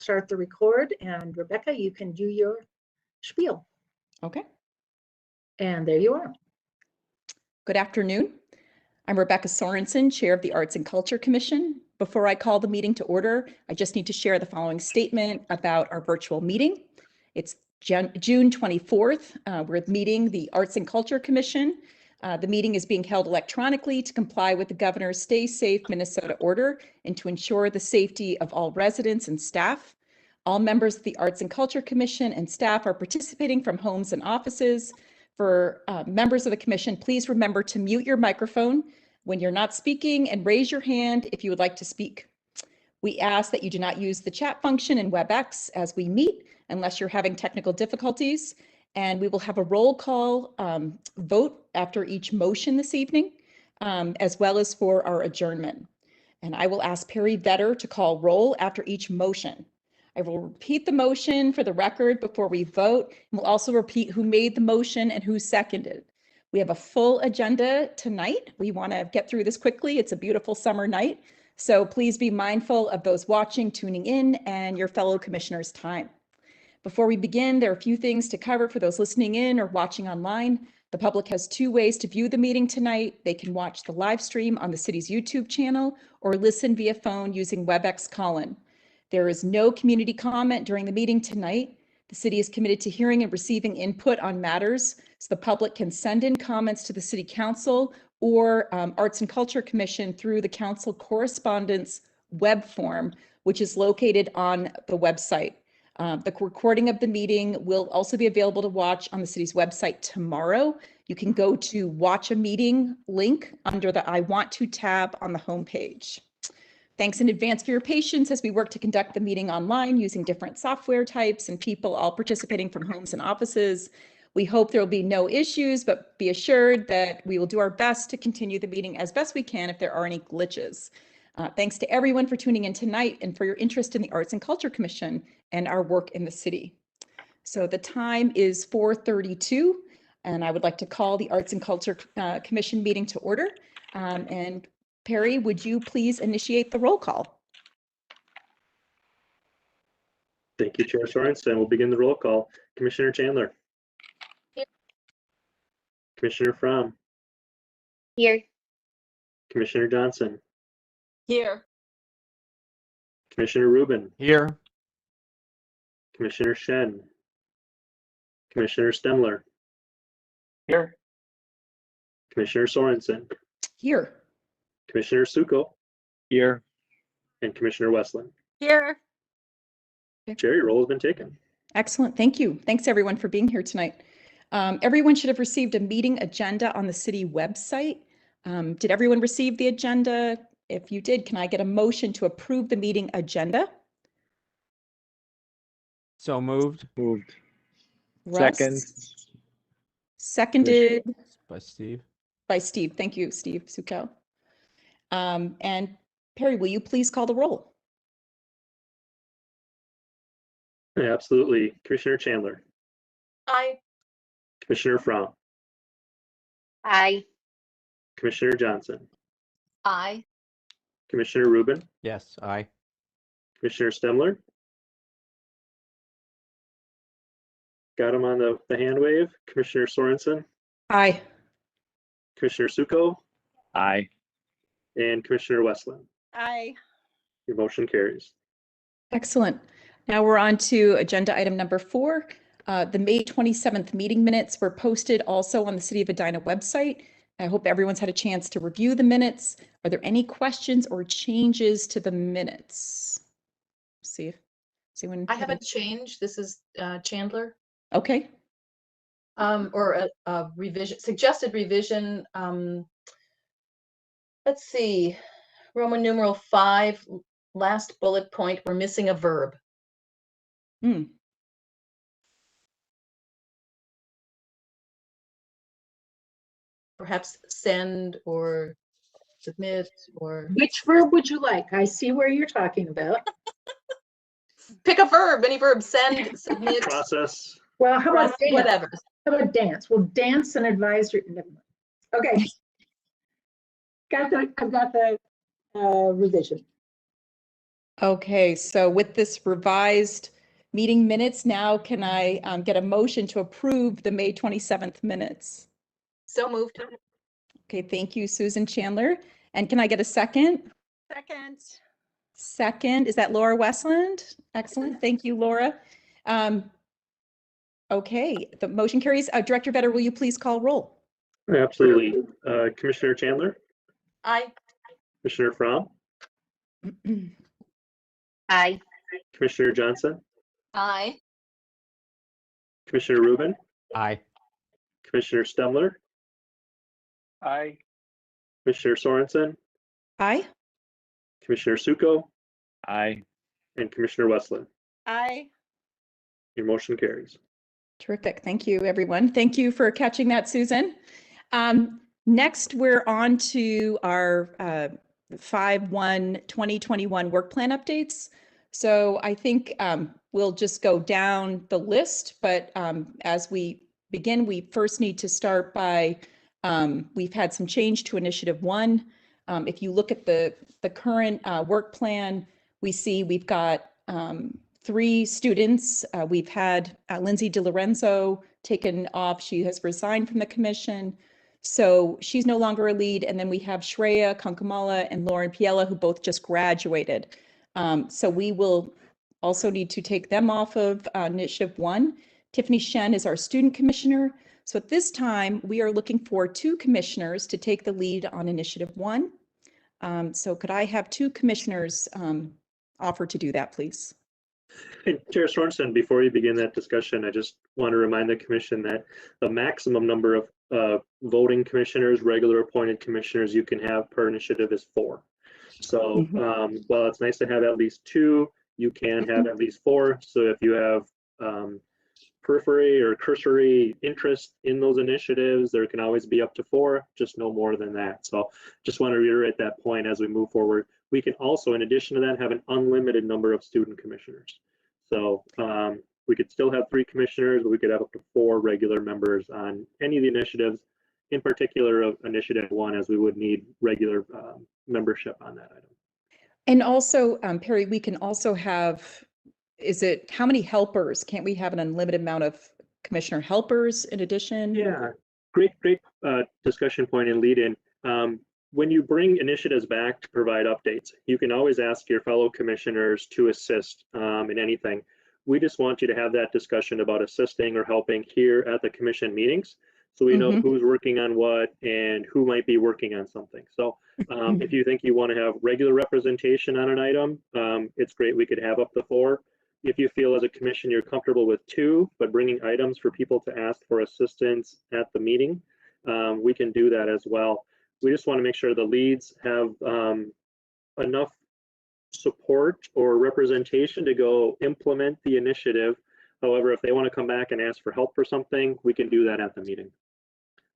start the record, and Rebecca, you can do your spiel. Okay. And there you are. Good afternoon. I'm Rebecca Sorensen, Chair of the Arts and Culture Commission. Before I call the meeting to order, I just need to share the following statement about our virtual meeting. It's June 24th. We're meeting the Arts and Culture Commission. The meeting is being held electronically to comply with the Governor's Stay Safe Minnesota order and to ensure the safety of all residents and staff. All members of the Arts and Culture Commission and staff are participating from homes and offices. For members of the commission, please remember to mute your microphone when you're not speaking and raise your hand if you would like to speak. We ask that you do not use the chat function in WebEx as we meet unless you're having technical difficulties. And we will have a roll call vote after each motion this evening, as well as for our adjournment. And I will ask Perry Vetter to call roll after each motion. I will repeat the motion for the record before we vote, and we'll also repeat who made the motion and who seconded. We have a full agenda tonight. We want to get through this quickly. It's a beautiful summer night, so please be mindful of those watching, tuning in, and your fellow commissioners' time. Before we begin, there are a few things to cover for those listening in or watching online. The public has two ways to view the meeting tonight. They can watch the live stream on the city's YouTube channel or listen via phone using WebEx call-in. There is no community comment during the meeting tonight. The city is committed to hearing and receiving input on matters, so the public can send in comments to the City Council or Arts and Culture Commission through the Council correspondence web form, which is located on the website. The recording of the meeting will also be available to watch on the city's website tomorrow. You can go to Watch a Meeting link under the I Want To tab on the homepage. Thanks in advance for your patience as we work to conduct the meeting online using different software types and people all participating from homes and offices. We hope there will be no issues, but be assured that we will do our best to continue the meeting as best we can if there are any glitches. Thanks to everyone for tuning in tonight and for your interest in the Arts and Culture Commission and our work in the city. So the time is 4:32, and I would like to call the Arts and Culture Commission meeting to order. And Perry, would you please initiate the roll call? Thank you, Chair Sorensen. We'll begin the roll call. Commissioner Chandler. Here. Commissioner Fromm. Here. Commissioner Johnson. Here. Commissioner Rubin. Here. Commissioner Shen. Commissioner Stemler. Here. Commissioner Sorensen. Here. Commissioner Suko. Here. And Commissioner Westland. Here. Chair, your roll has been taken. Excellent. Thank you. Thanks everyone for being here tonight. Everyone should have received a meeting agenda on the city website. Did everyone receive the agenda? If you did, can I get a motion to approve the meeting agenda? So moved. Moved. Russ? Second. Seconded By Steve. by Steve. Thank you, Steve Suko. And Perry, will you please call the roll? Yeah, absolutely. Commissioner Chandler. Aye. Commissioner Fromm. Aye. Commissioner Johnson. Aye. Commissioner Rubin. Yes, aye. Commissioner Stemler. Got him on the hand wave. Commissioner Sorensen. Aye. Commissioner Suko. Aye. And Commissioner Westland. Aye. Your motion carries. Excellent. Now we're on to agenda item number 4. The May 27th meeting minutes were posted also on the City of Edina website. I hope everyone's had a chance to review the minutes. Are there any questions or changes to the minutes? See if anyone. I have a change. This is Chandler. Okay. Or a revision, suggested revision. Let's see, Roman numeral 5, last bullet point, we're missing a verb. Perhaps send or submit or. Which verb would you like? I see where you're talking about. Pick a verb, any verb, send, submit. Process. Well, how about dance? Whatever. How about dance? Well, dance and advisory. Never mind. Okay. I've got the revision. Okay, so with this revised meeting minutes, now can I get a motion to approve the May 27th minutes? So moved. Okay, thank you, Susan Chandler. And can I get a second? Second. Second, is that Laura Westland? Excellent, thank you, Laura. Okay, the motion carries. Director Vetter, will you please call roll? Absolutely. Commissioner Chandler, Aye. Commissioner Fromm, Aye. Commissioner Johnson, Aye. Commissioner Rubin, Aye. Commissioner Stemler, Aye. Commissioner Sorensen, Aye. Commissioner Suko, Aye. and Commissioner Westland. Aye. Your motion carries. Terrific. Thank you, everyone. Thank you for catching that, Susan. Next, we're on to our 5/1/2021 work plan updates. So I think we'll just go down the list, but as we begin, we first need to start by, we've had some change to Initiative 1. If you look at the current work plan, we see we've got 3 students. We've had Lindsay DiLorenzo taken off. She has resigned from the commission. So she's no longer a lead. And then we have Shreya Kankamala and Lauren Piella, who both just graduated. So we will also need to take them off of Initiative 1. Tiffany Shen is our student commissioner. So at this time, we are looking for 2 commissioners to take the lead on Initiative 1. So could I have 2 commissioners offer to do that, please? Hey, Chair Sorensen, before you begin that discussion, I just want to remind the commission that the maximum number of voting commissioners, regular appointed commissioners you can have per initiative is 4. So while it's nice to have at least 2, you can have at least 4. So if you have periphery or cursory interest in those initiatives, there can always be up to 4, just no more than that. So just want to reiterate that point as we move forward. We can also, in addition to that, have an unlimited number of student commissioners. So we could still have 3 commissioners, but we could have up to 4 regular members on any of the initiatives, in particular of Initiative 1, as we would need regular membership on that item. And also, Perry, we can also have, how many helpers? Can't we have an unlimited amount of commissioner helpers in addition? Yeah, great discussion point and lead in. When you bring initiatives back to provide updates, you can always ask your fellow commissioners to assist in anything. We just want you to have that discussion about assisting or helping here at the commission meetings, so we know who's working on what and who might be working on something. So if you think you want to have regular representation on an item, it's great. We could have up to 4. If you feel as a commission you're comfortable with 2, but bringing items for people to ask for assistance at the meeting, we can do that as well. We just want to make sure the leads have enough support or representation to go implement the initiative. However, if they want to come back and ask for help for something, we can do that at the meeting.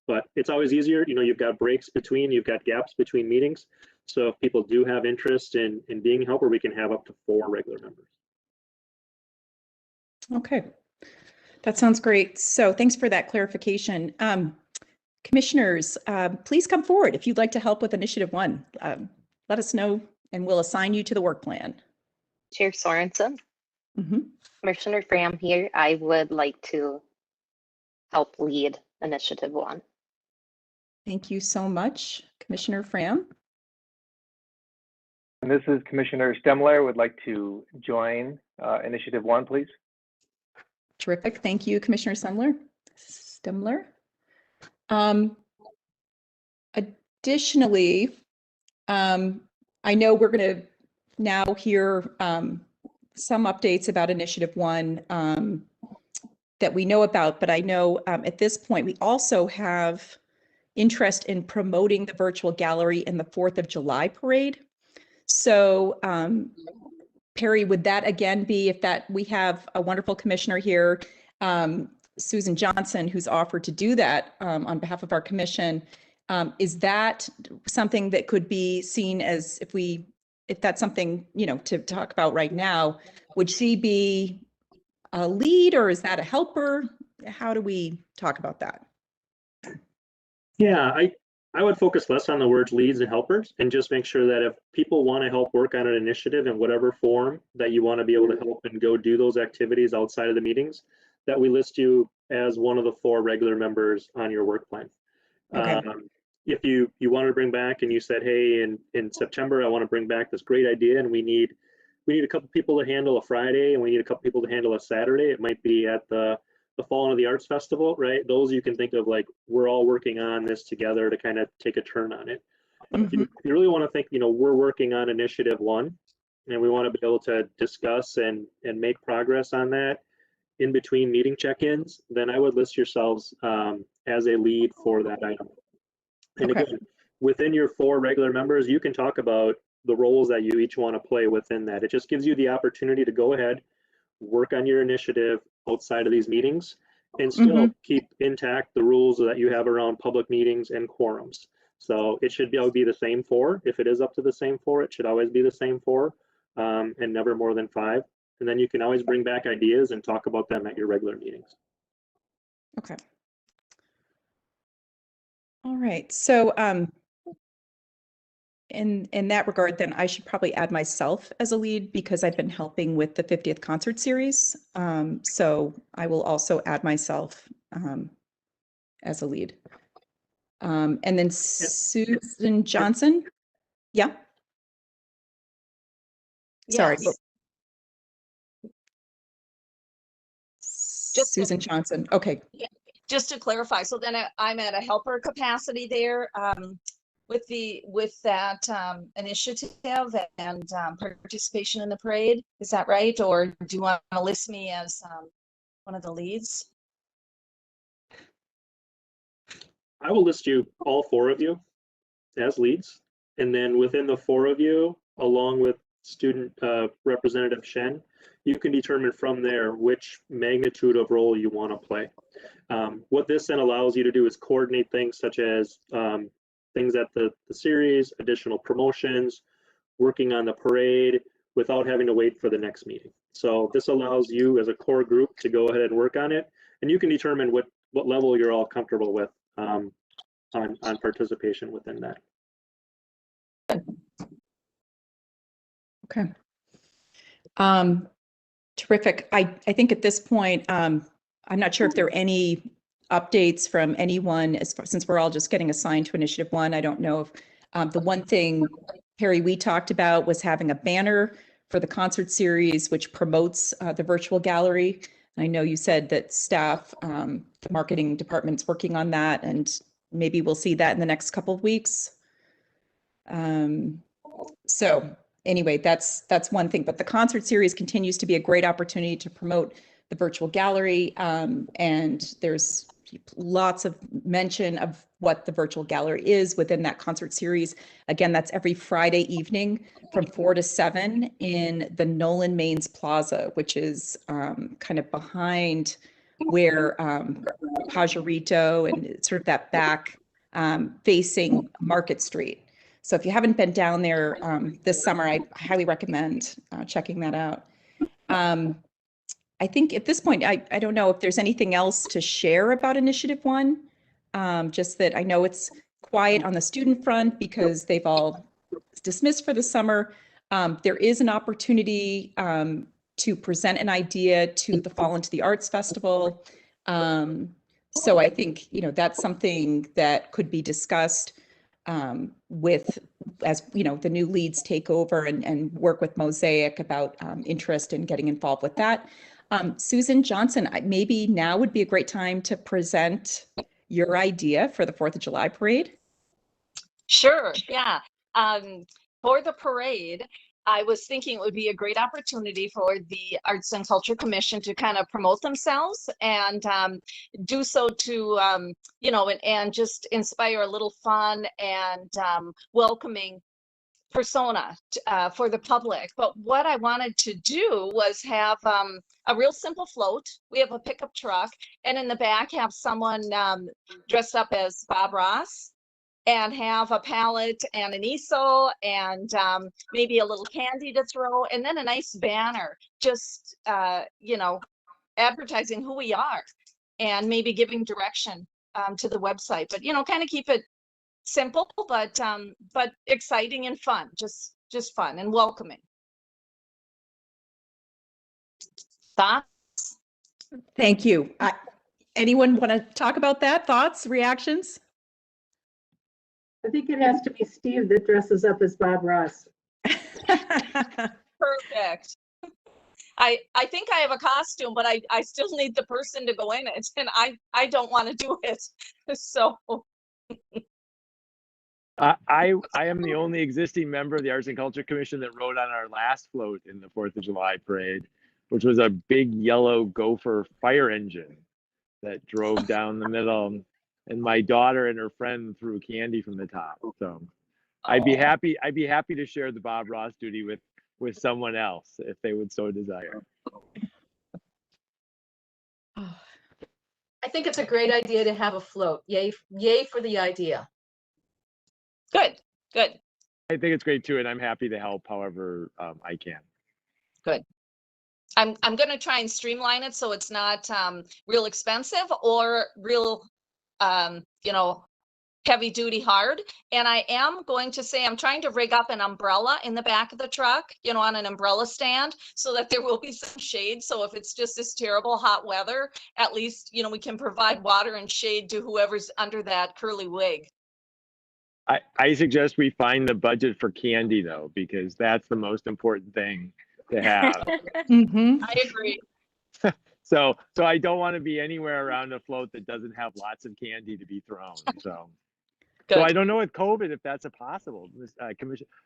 But it's always easier, you've got breaks between, you've got gaps between meetings. So if people do have interest in being a helper, we can have up to 4 regular members. Okay, that sounds great. So thanks for that clarification. Commissioners, please come forward if you'd like to help with Initiative 1. Let us know and we'll assign you to the work plan. Chair Sorensen. Commissioner Fram here. I would like to help lead Initiative 1. Thank you so much, Commissioner Fram. And this is Commissioner Stemler. Would like to join Initiative 1, please. Terrific. Thank you, Commissioner Stemler. Additionally, I know we're going to now hear some updates about Initiative 1 that we know about, but I know at this point we also have interest in promoting the virtual gallery in the 4th of July parade. So Perry, would that again be, if that we have a wonderful commissioner here, Susan Johnson, who's offered to do that on behalf of our commission. Is that something that could be seen as, if that's something, to talk about right now, would she be a lead or is that a helper? How do we talk about that? Yeah, I would focus less on the words leads and helpers and just make sure that if people want to help work on an initiative in whatever form that you want to be able to help and go do those activities outside of the meetings, that we list you as one of the 4 regular members on your work plan. Okay. If you wanted to bring back and you said, hey, in September, I want to bring back this great idea and we need a couple people to handle a Friday and we need a couple people to handle a Saturday. It might be at the Fall into the Arts Festival, right? Those you can think of like, we're all working on this together to kind of take a turn on it. If you really want to think, we're working on initiative 1 and we want to be able to discuss and make progress on that in between meeting check-ins, then I would list yourselves as a lead for that item. And Okay. again, within your 4 regular members, you can talk about the roles that you each want to play within that. It just gives you the opportunity to go ahead, work on your initiative outside of these meetings, and still keep intact the rules that you have around public meetings and quorums. So it should be the same 4. If it is up to the same 4, it should always be the same 4, and never more than 5. And then you can always bring back ideas and talk about them at your regular meetings. Okay. All right. So in that regard, then I should probably add myself as a lead because I've been helping with the 50th concert series. So I will also add myself as a lead. And then Susan Johnson. Yeah. Sorry. Yes. Susan Johnson. Okay. Yeah, just to clarify, so then I'm at a helper capacity there with that initiative and participation in the parade. Is that right? Or do you want to list me as one of the leads? I will list you, all 4 of you, as leads. And then within the 4 of you, along with student representative Shen, you can determine from there which magnitude of role you want to play. What this then allows you to do is coordinate things such as things at the series, additional promotions, working on the parade without having to wait for the next meeting. So this allows you as a core group to go ahead and work on it, and you can determine what level you're all comfortable with on participation within that. Okay. Terrific. I think at this point, I'm not sure if there are any updates from anyone since we're all just getting assigned to Initiative 1. I don't know if the one thing, Harry, we talked about was having a banner for the concert series, which promotes the virtual gallery. I know you said that staff, the marketing department's working on that, and maybe we'll see that in the next couple of weeks. So anyway, that's one thing, but the concert series continues to be a great opportunity to promote the virtual gallery. And there's lots of mention of what the virtual gallery is within that concert series. Again, that's every Friday evening from 4 to 7 in the Nolan Mains Plaza, which is kind of behind where Pajarito and sort of that back facing Market Street. So if you haven't been down there this summer, I highly recommend checking that out. I think at this point, I don't know if there's anything else to share about Initiative 1, just that I know it's quiet on the student front because they've all dismissed for the summer. There is an opportunity to present an idea to the Fall into the Arts Festival. So I think, that's something that could be discussed with, as the new leads take over and work with Mosaic about interest in getting involved with that. Susan Johnson, maybe now would be a great time to present your idea for the 4th of July parade. Sure, yeah. For the parade, I was thinking it would be a great opportunity for the Arts and Culture Commission to kind of promote themselves and do so to, and just inspire a little fun and welcoming persona for the public. But what I wanted to do was have a real simple float. We have a pickup truck, and in the back have someone dressed up as Bob Ross, and have a palette and an easel and maybe a little candy to throw, and then a nice banner, just, advertising who we are and maybe giving direction to the website, but, kind of keep it simple, but exciting and fun, just fun and welcoming. Thoughts? Thank you. Anyone want to talk about that? Thoughts, reactions? I think it has to be Steve that dresses up as Bob Ross. Perfect. I think I have a costume, but I still need the person to go in it, and I don't want to do it. So I am the only existing member of the Arts and Culture Commission that rode on our last float in the 4th of July parade, which was a big yellow gopher fire engine that drove down the middle, and my daughter and her friend threw candy from the top. So I'd be happy to share the Bob Ross duty with someone else if they would so desire. I think it's a great idea to have a float. Yay for the idea. good. I think it's great too, and I'm happy to help however I can. Good. I'm going to try and streamline it so it's not real expensive or real, heavy duty hard. And I am going to say I'm trying to rig up an umbrella in the back of the truck, on an umbrella stand, so that there will be some shade. So if it's just this terrible hot weather, at least, we can provide water and shade to whoever's under that curly wig. I suggest we find the budget for candy though, because that's the most important thing to have. I agree. So I don't want to be anywhere around a float that doesn't have lots of candy to be thrown. So I don't know with COVID if that's possible.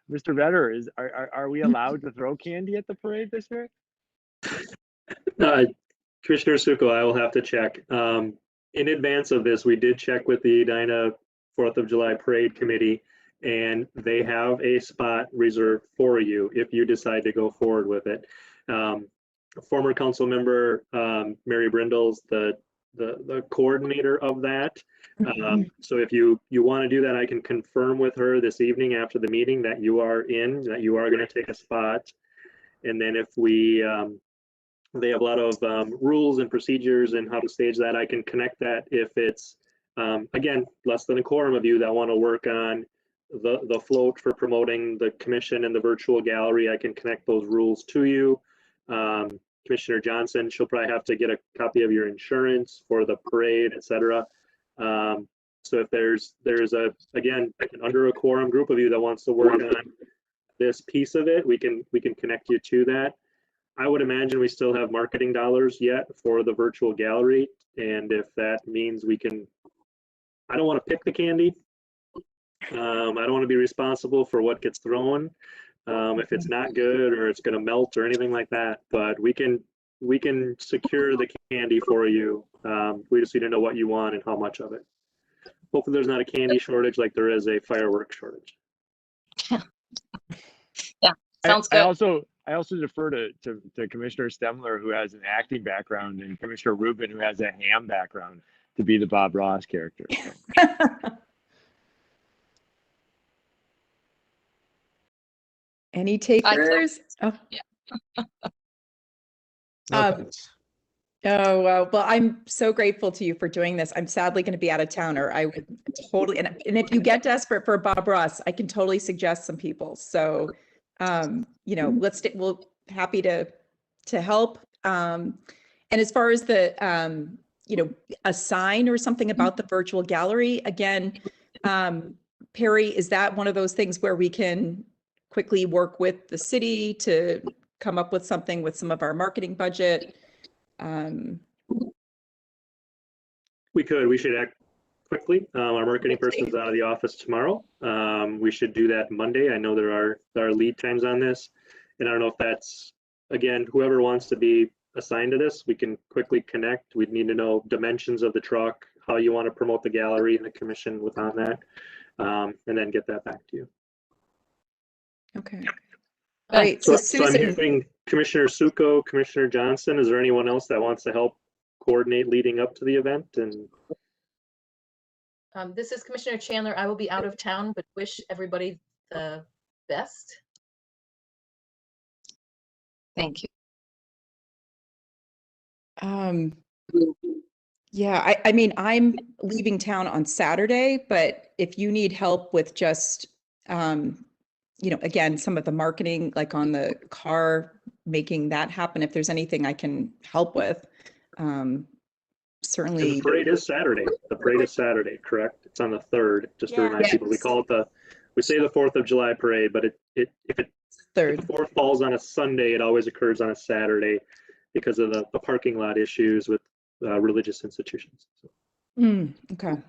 Mr. Vetter, are we allowed to throw candy at the parade this year? Commissioner Suko, I will have to check. In advance of this, we did check with the Edina 4th of July Parade Committee, and they have a spot reserved for you if you decide to go forward with it. Former council member Mary Brindle's the coordinator of that. So if you want to do that, I can confirm with her this evening after the meeting that you are going to take a spot. And then if they have a lot of rules and procedures and how to stage that, I can connect that if it's again less than a quorum of you that want to work on the float for promoting the commission and the virtual gallery. I can connect those rules to you. Commissioner Johnson, she'll probably have to get a copy of your insurance for the parade, etc. So if there's again under a quorum group of you that wants to work on this piece of it, we can connect you to that. I would imagine we still have marketing dollars yet for the virtual gallery, and if that means we can, I don't want to pick the candy. I don't want to be responsible for what gets thrown. If it's not good or it's going to melt or anything like that, but we can secure the candy for you. We just need to know what you want and how much of it. Hopefully there's not a candy shortage like there is a fireworks shortage. Yeah, sounds good. I also defer to Commissioner Stemler, who has an acting background, and Commissioner Rubin, who has a ham background, to be the Bob Ross character. Any takers? Oh. Yeah. Well, I'm so grateful to you for doing this. I'm sadly going to be out of town, or I would totally, and if you get desperate for Bob Ross, I can totally suggest some people. So, we'll happy to help. And as far as the, a sign or something about the virtual gallery, again, Perry, is that one of those things where we can quickly work with the city to come up with something with some of our marketing budget? We should act quickly. Our marketing person is out of the office tomorrow. We should do that Monday. I know there are lead times on this, and I don't know if that's, again, whoever wants to be assigned to this, we can quickly connect. We'd need to know dimensions of the truck, how you want to promote the gallery and the commission on that, and then get that back to you. Okay. All right. So So I'm Susan, hearing Commissioner Suko, Commissioner Johnson. Is there anyone else that wants to help coordinate leading up to the event? And This is Commissioner Chandler. I will be out of town, but wish everybody the best. Thank you. Yeah, I mean, I'm leaving town on Saturday, but if you need help with just, again, some of the marketing, like on the car, making that happen, if there's anything I can help with, And the certainly. parade is Saturday. The parade is Saturday, correct? It's on the 3rd, just to remind people. We call it we say the 4th of July parade, but if the Third. 4th falls on a Sunday, it always occurs on a Saturday because of the parking lot issues with religious institutions. So. Okay.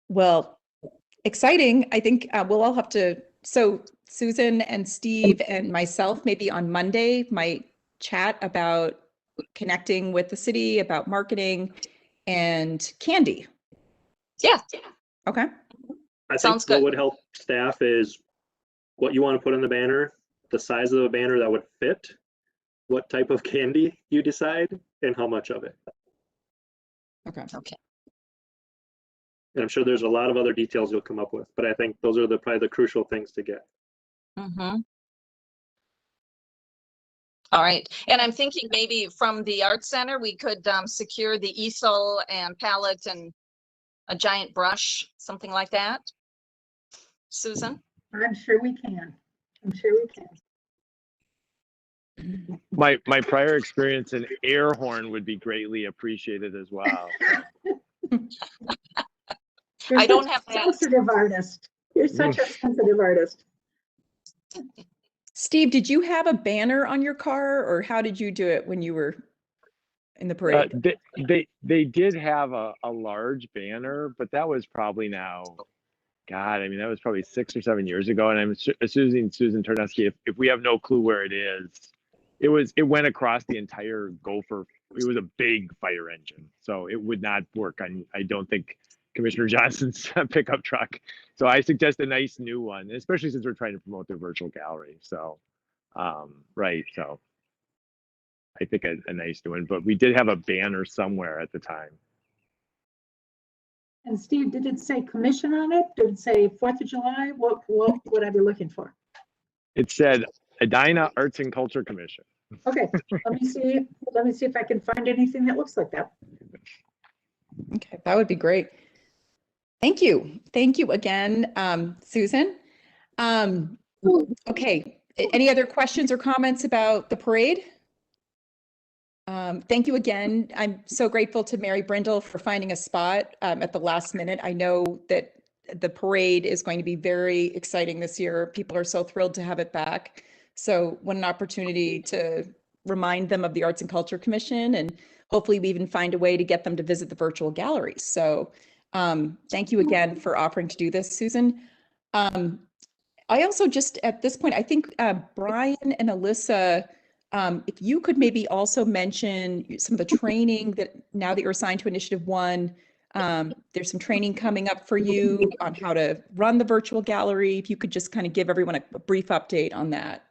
Well, exciting. I think we'll all have to, so Susan and Steve and myself, maybe on Monday, might chat about connecting with the city, about marketing and candy. Yeah, Okay. I Sounds think what good. would help staff is what you want to put in the banner, the size of the banner that would fit, what type of candy you decide, and how much of it. Okay. Okay. And I'm sure there's a lot of other details you'll come up with, but I think those are probably the crucial things to get. Mm-hmm. All right. And I'm thinking maybe from the art center, we could secure the easel and palette and a giant brush, something like that. Susan? I'm sure we can. I'm sure we can. My prior experience, an air horn would be greatly appreciated as well. You're I don't such have a that. sensitive artist. You're such a sensitive artist. Steve, did you have a banner on your car or how did you do it when you were in the parade? They did have a large banner, but that was probably now, God, I mean, that was probably 6 or 7 years ago. And I'm assuming Susan Terneski, if we have no clue where it is, it went across the entire Gopher. It was a big fire engine, so it would not work on, I don't think, Commissioner Johnson's pickup truck. So I suggest a nice new one, especially since we're trying to promote the virtual gallery. So, right. So I think a nice new one, but we did have a banner somewhere at the time. And Steve, did it say commission on it? Did it say 4th of July? What would I be looking for? It said Edina Arts and Culture Commission. Okay, let me see if I can find anything that looks like that. Okay, that would be great. Thank you. Thank you again, Susan. Okay, any other questions or comments about the parade? Thank you again. I'm so grateful to Mary Brindle for finding a spot at the last minute. I know that the parade is going to be very exciting this year. People are so thrilled to have it back. So what an opportunity to remind them of the Arts and Culture Commission, and hopefully we even find a way to get them to visit the virtual galleries. So thank you again for offering to do this, Susan. I also just at this point, I think Brian and Alyssa, if you could maybe also mention some of the training that now that you're assigned to Initiative 1, there's some training coming up for you on how to run the virtual gallery. If you could just kind of give everyone a brief update on that.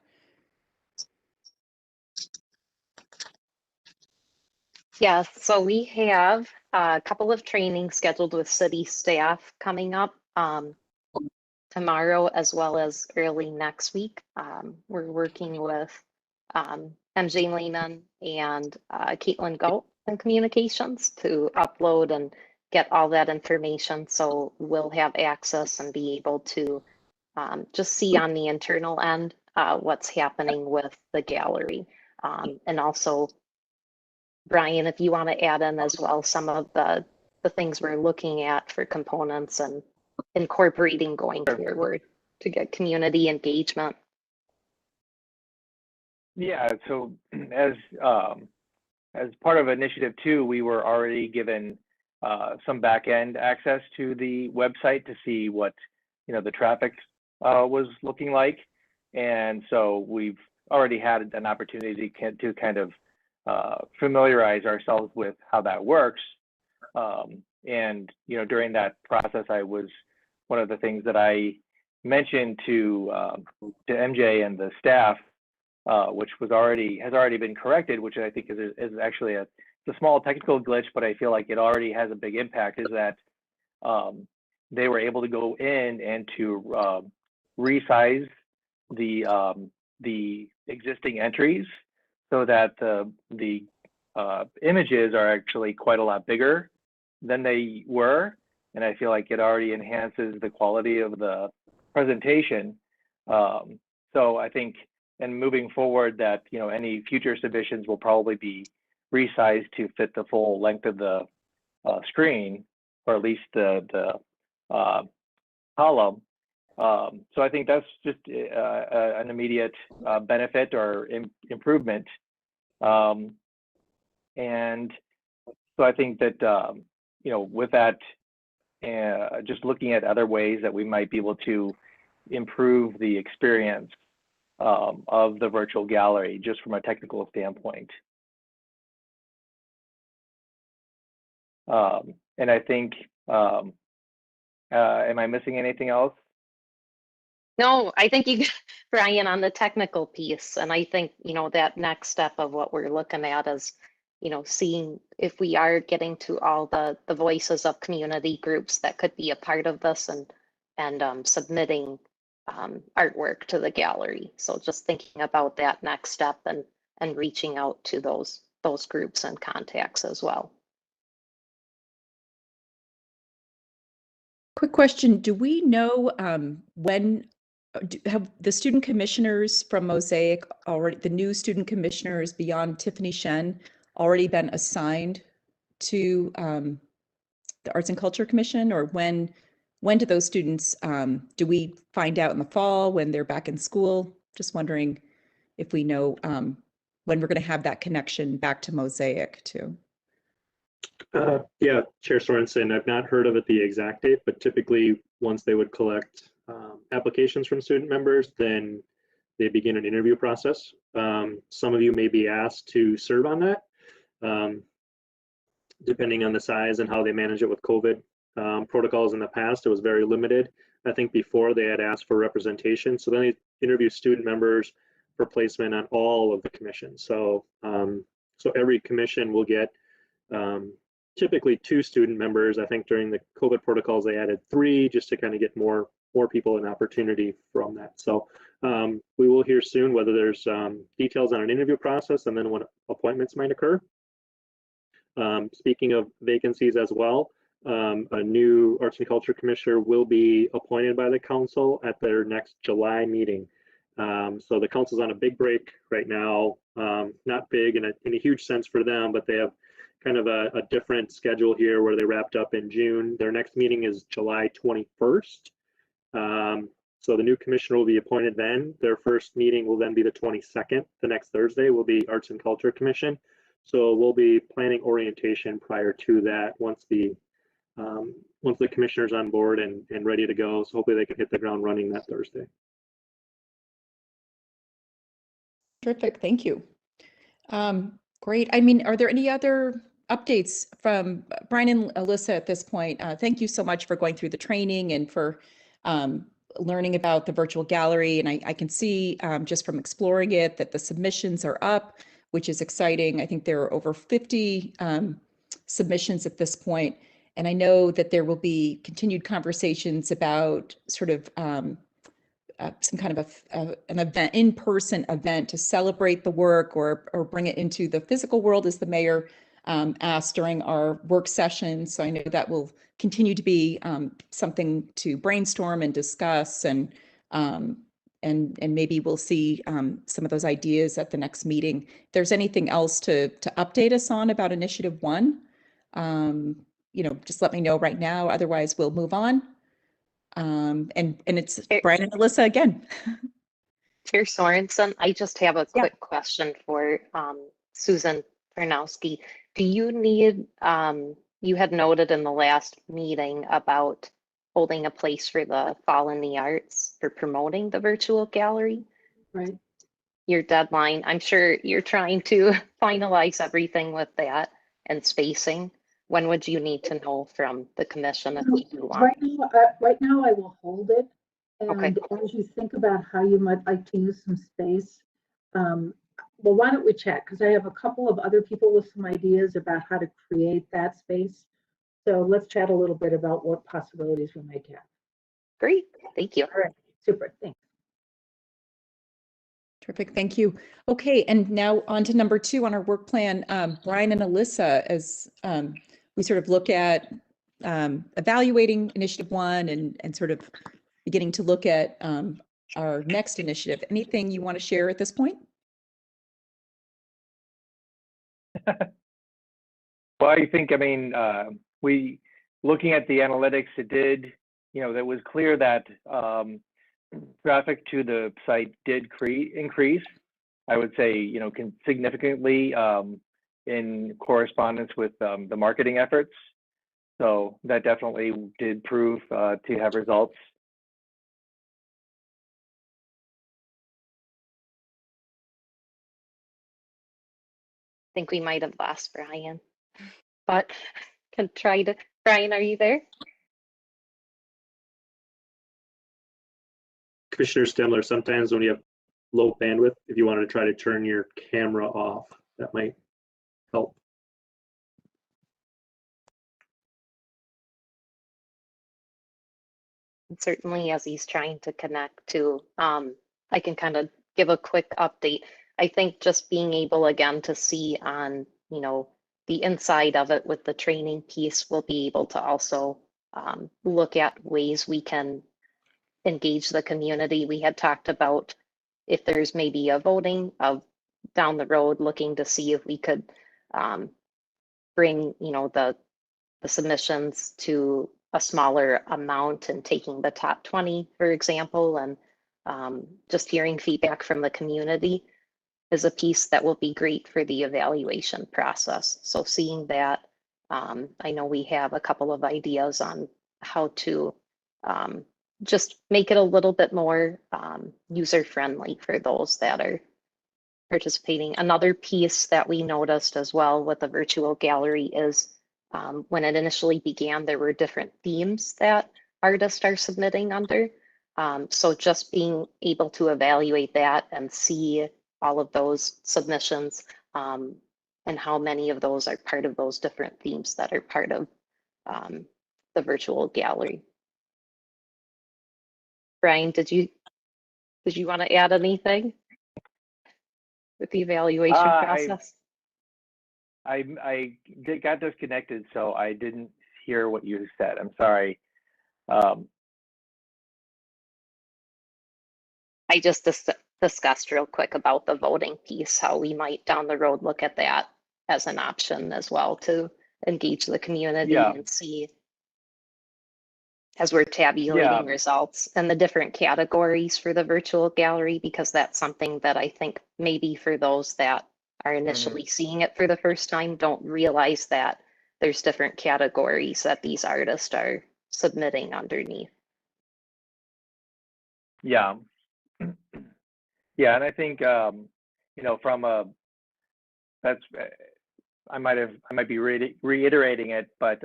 Yes, so we have a couple of trainings scheduled with city staff coming up tomorrow as well as early next week. We're working with MJ Lehman and Caitlin Goat in communications to upload and get all that information, so we'll have access and be able to just see on the internal end what's happening with the gallery. And also, Brian, if you want to add in as well some of the things we're looking at for components and incorporating going forward to get community engagement. Yeah, so as part of Initiative 2, we were already given some back-end access to the website to see what the traffic was looking like, and so we've already had an opportunity to kind of familiarize ourselves with how that works. And during that process, one of the things that I mentioned to MJ and the staff, which has already been corrected, which I think is actually it's a small technical glitch, but I feel like it already has a big impact, is that they were able to go in and to resize the existing entries so that the images are actually quite a lot bigger than they were. And I feel like it already enhances the quality of the presentation. So I think, and moving forward, that any future submissions will probably be resized to fit the full length of the screen, or at least the column. So I think that's just an immediate benefit or improvement. And so I think that with that, just looking at other ways that we might be able to improve the experience of the virtual gallery, just from a technical standpoint. And I think, am I missing anything else? No, I think you got Brian on the technical piece. And I think, that next step of what we're looking at is, seeing if we are getting to all the voices of community groups that could be a part of this, and submitting artwork to the gallery. So just thinking about that next step, and reaching out to those groups and contacts as well. Quick question. Do we know when have the student commissioners from Mosaic already, the new student commissioners beyond Tiffany Shen, already been assigned to the Arts and Culture Commission? Or when do those students, do we find out in the fall when they're back in school? Just wondering if we know when we're going to have that connection back to Mosaic too. Yeah, Chair Sorensen, I've not heard of it the exact date, but typically once they would collect applications from student members, then they begin an interview process. Some of you may be asked to serve on that, depending on the size and how they manage it with COVID protocols. In the past, it was very limited. I think before they had asked for representation, so then they interview student members for placement on all of the commissions. So, so every commission will get typically 2 student members. I think during the COVID protocols, they added 3 just to kind of get more people an opportunity from that. So we will hear soon whether there's details on an interview process and then when appointments might occur. Speaking of vacancies as well, a new Arts and Culture Commissioner will be appointed by the council at their next July meeting. So the council's on a big break right now, not big in a huge sense for them, but they have kind of a different schedule here where they wrapped up in June. Their next meeting is July 21st. So the new commissioner will be appointed then. Their first meeting will then be the 22nd. The next Thursday will be Arts and Culture Commission. So we'll be planning orientation prior to that once the commissioner's on board and ready to go. So hopefully they can hit the ground running that Thursday. Terrific, thank you. Great. I mean, are there any other updates from Brian and Alyssa at this point? Thank you so much for going through the training and for learning about the virtual gallery. And I can see just from exploring it that the submissions are up, which is exciting. I think there are over 50 submissions at this point. And I know that there will be continued conversations about sort of some kind of an event, in-person event to celebrate the work or bring it into the physical world, as the mayor asked during our work session. So I know that will continue to be something to brainstorm and discuss, and maybe we'll see some of those ideas at the next meeting. If there's anything else to update us on about Initiative 1, just let me know right now. Otherwise, we'll move on. And it's Brian and Alyssa again. Chair Sorensen, I just have a quick question for Susan Tarnowski. Do you need, you had noted in the last meeting about holding a place for the Fall in the Arts for promoting the virtual gallery. Right. Your deadline, I'm sure you're trying to finalize everything with that and spacing. When would you need to know from the commission if you do want? Right now I will hold it. And Okay. as you think about how you might like to use some space, well, why don't we chat? Because I have a couple of other people with some ideas about how to create that space. So let's chat a little bit about what possibilities we might have. Great, thank you. All right, super, thanks. Terrific, thank you. Okay, and now on to number 2 on our work plan. Brian and Alyssa, as we sort of look at evaluating initiative 1 and sort of beginning to look at our next initiative. Anything you want to share at this point? Well, I think, I mean, we, looking at the analytics, it did, you know, that was clear that traffic to the site did increase. I would say, you know, significantly in correspondence with the marketing efforts. So that definitely did prove to have results. I think we might have lost Brian, but can try to. Brian, are you there? Commissioner Stemler, sometimes when you have low bandwidth, if you wanted to try to turn your camera off, that might help. And certainly as he's trying to connect to, I can kind of give a quick update. I think just being able again to see on, you know, the inside of it with the training piece, we'll be able to also look at ways we can engage the community. We had talked about if there's maybe a voting of down the road, looking to see if we could bring, you know, the submissions to a smaller amount and taking the top 20, for example, and just hearing feedback from the community is a piece that will be great for the evaluation process. So seeing that, I know we have a couple of ideas on how to just make it a little bit more user-friendly for those that are participating. Another piece that we noticed as well with the virtual gallery is when it initially began, there were different themes that artists are submitting under. So just being able to evaluate that and see all of those submissions and how many of those are part of those different themes that are part of the virtual gallery. Brian, did you want to add anything with the evaluation process? I got disconnected, so I didn't hear what you said. I'm sorry. I just discussed real quick about the voting piece, how we might down the road look at that as an option as well to engage the community and see as we're tabulating results and the different categories for the virtual gallery, because that's something that I think maybe for those that are initially seeing it for the first time don't realize that there's different categories that these artists are submitting underneath. Yeah. Yeah, and I think you know, from a I might be reiterating it, but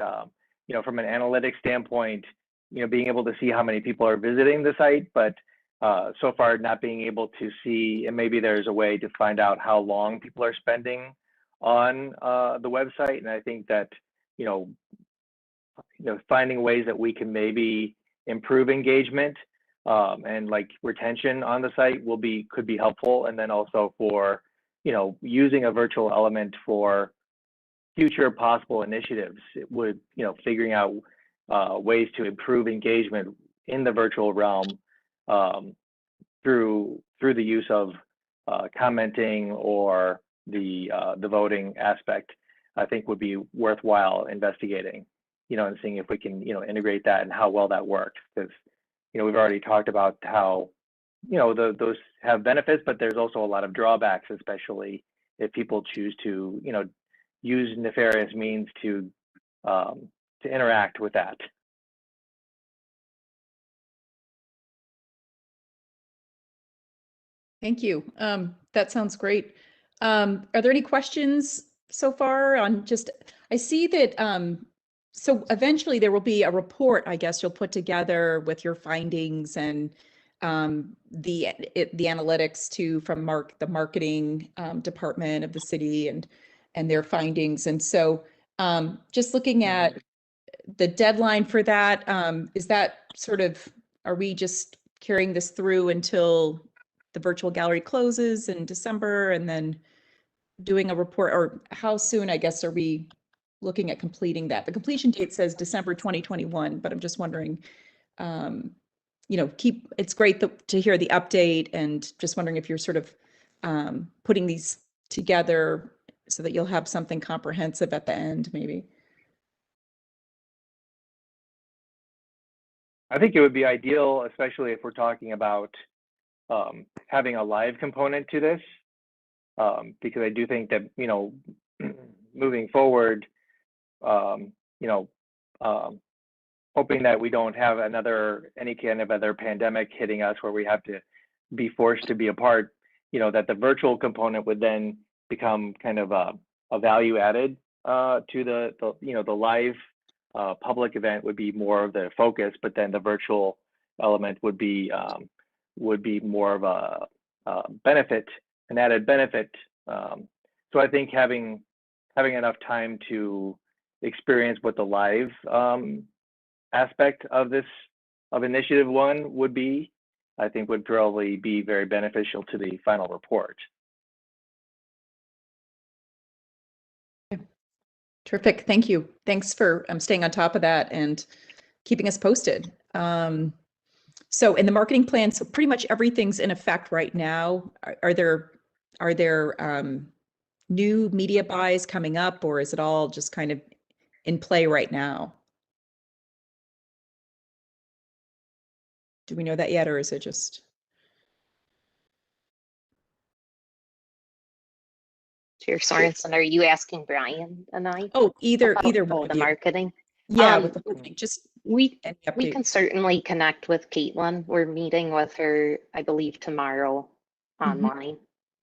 you know, from an analytics standpoint, you know, being able to see how many people are visiting the site, but so far not being able to see, and maybe there's a way to find out how long people are spending on the website. And I think that, you know, finding ways that we can maybe improve engagement and like retention on the site could be helpful. And then also for, you know, using a virtual element for future possible initiatives, it would, you know, figuring out ways to improve engagement in the virtual realm through the use of commenting or the voting aspect, I think would be worthwhile investigating, you know, and seeing if we can, you know, integrate that and how well that works. Because, you know, we've already talked about how, you know, those have benefits, but there's also a lot of drawbacks, especially if people choose to, you know, use nefarious means to interact with that. Thank you. That sounds great. Are there any questions so far on just, I see that, so eventually there will be a report, I guess, you'll put together with your findings and the analytics too from the marketing department of the city and their findings. And so just looking at the deadline for that, is that sort of, are we just carrying this through until the virtual gallery closes in December and then doing a report, or how soon, I guess, are we looking at completing that? The completion date says December 2021, but I'm just wondering, you know, it's great to hear the update, and just wondering if you're sort of putting these together so that you'll have something comprehensive at the end, maybe. I think it would be ideal, especially if we're talking about having a live component to this, because I do think that, you know, moving forward, you know, hoping that we don't have any kind of other pandemic hitting us where we have to be forced to be apart, you know, that the virtual component would then become kind of a value added to the you know, the live public event would be more of the focus, but then the virtual element would be more of a benefit, an added benefit. So I think having enough time to experience what the live aspect of initiative 1 would be, I think would probably be very beneficial to the final report. Terrific. Thank you. Thanks for staying on top of that and keeping us posted. So in the marketing plan, so pretty much everything's in effect right now. Are there new media buys coming up, or is it all just kind of in play right now? Do we know that yet, or is it just? Chair Sorensen, are you asking Brian and I? Oh, either one the of you. marketing. Yeah, with the marketing, just we any we update. can certainly connect with Caitlin. We're meeting with her, I believe, tomorrow online,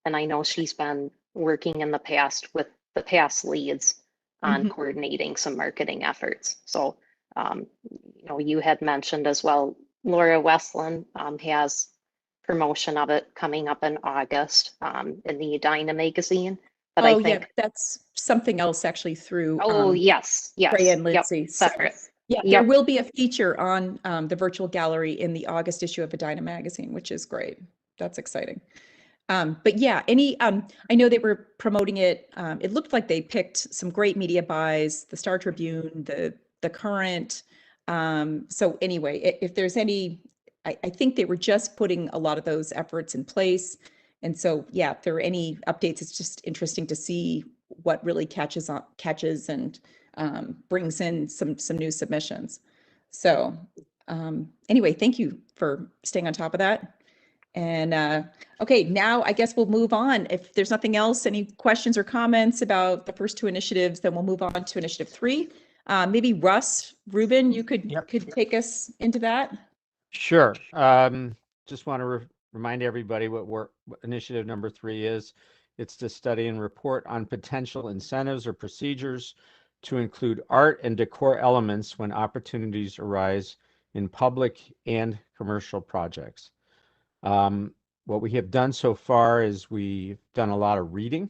and I know she's been working in the past with the past leads on coordinating some marketing efforts. So, you know, you had mentioned as well, Laura Westland has promotion of it coming up in August in the Edina magazine. But Oh, I think, yeah, that's something else actually through. oh, yes, Ray and yep, Lindsay. So, separate. yeah, Yep. there will be a feature on the virtual gallery in the August issue of Edina magazine, which is great. That's exciting. But yeah, I know they were promoting it. It looked like they picked some great media buys, the Star Tribune, the Current. So anyway, if there's any, I think they were just putting a lot of those efforts in place. And so, yeah, if there are any updates, it's just interesting to see what really catches and brings in some new submissions. So anyway, thank you for staying on top of that. And okay, now I guess we'll move on. If there's nothing else, any questions or comments about the first 2 initiatives, then we'll move on to initiative 3. Maybe Russ, Ruben, you could take us into that. Sure. Just want to remind everybody what initiative number 3 is. It's to study and report on potential incentives or procedures to include art and decor elements when opportunities arise in public and commercial projects. What we have done so far is we've done a lot of reading.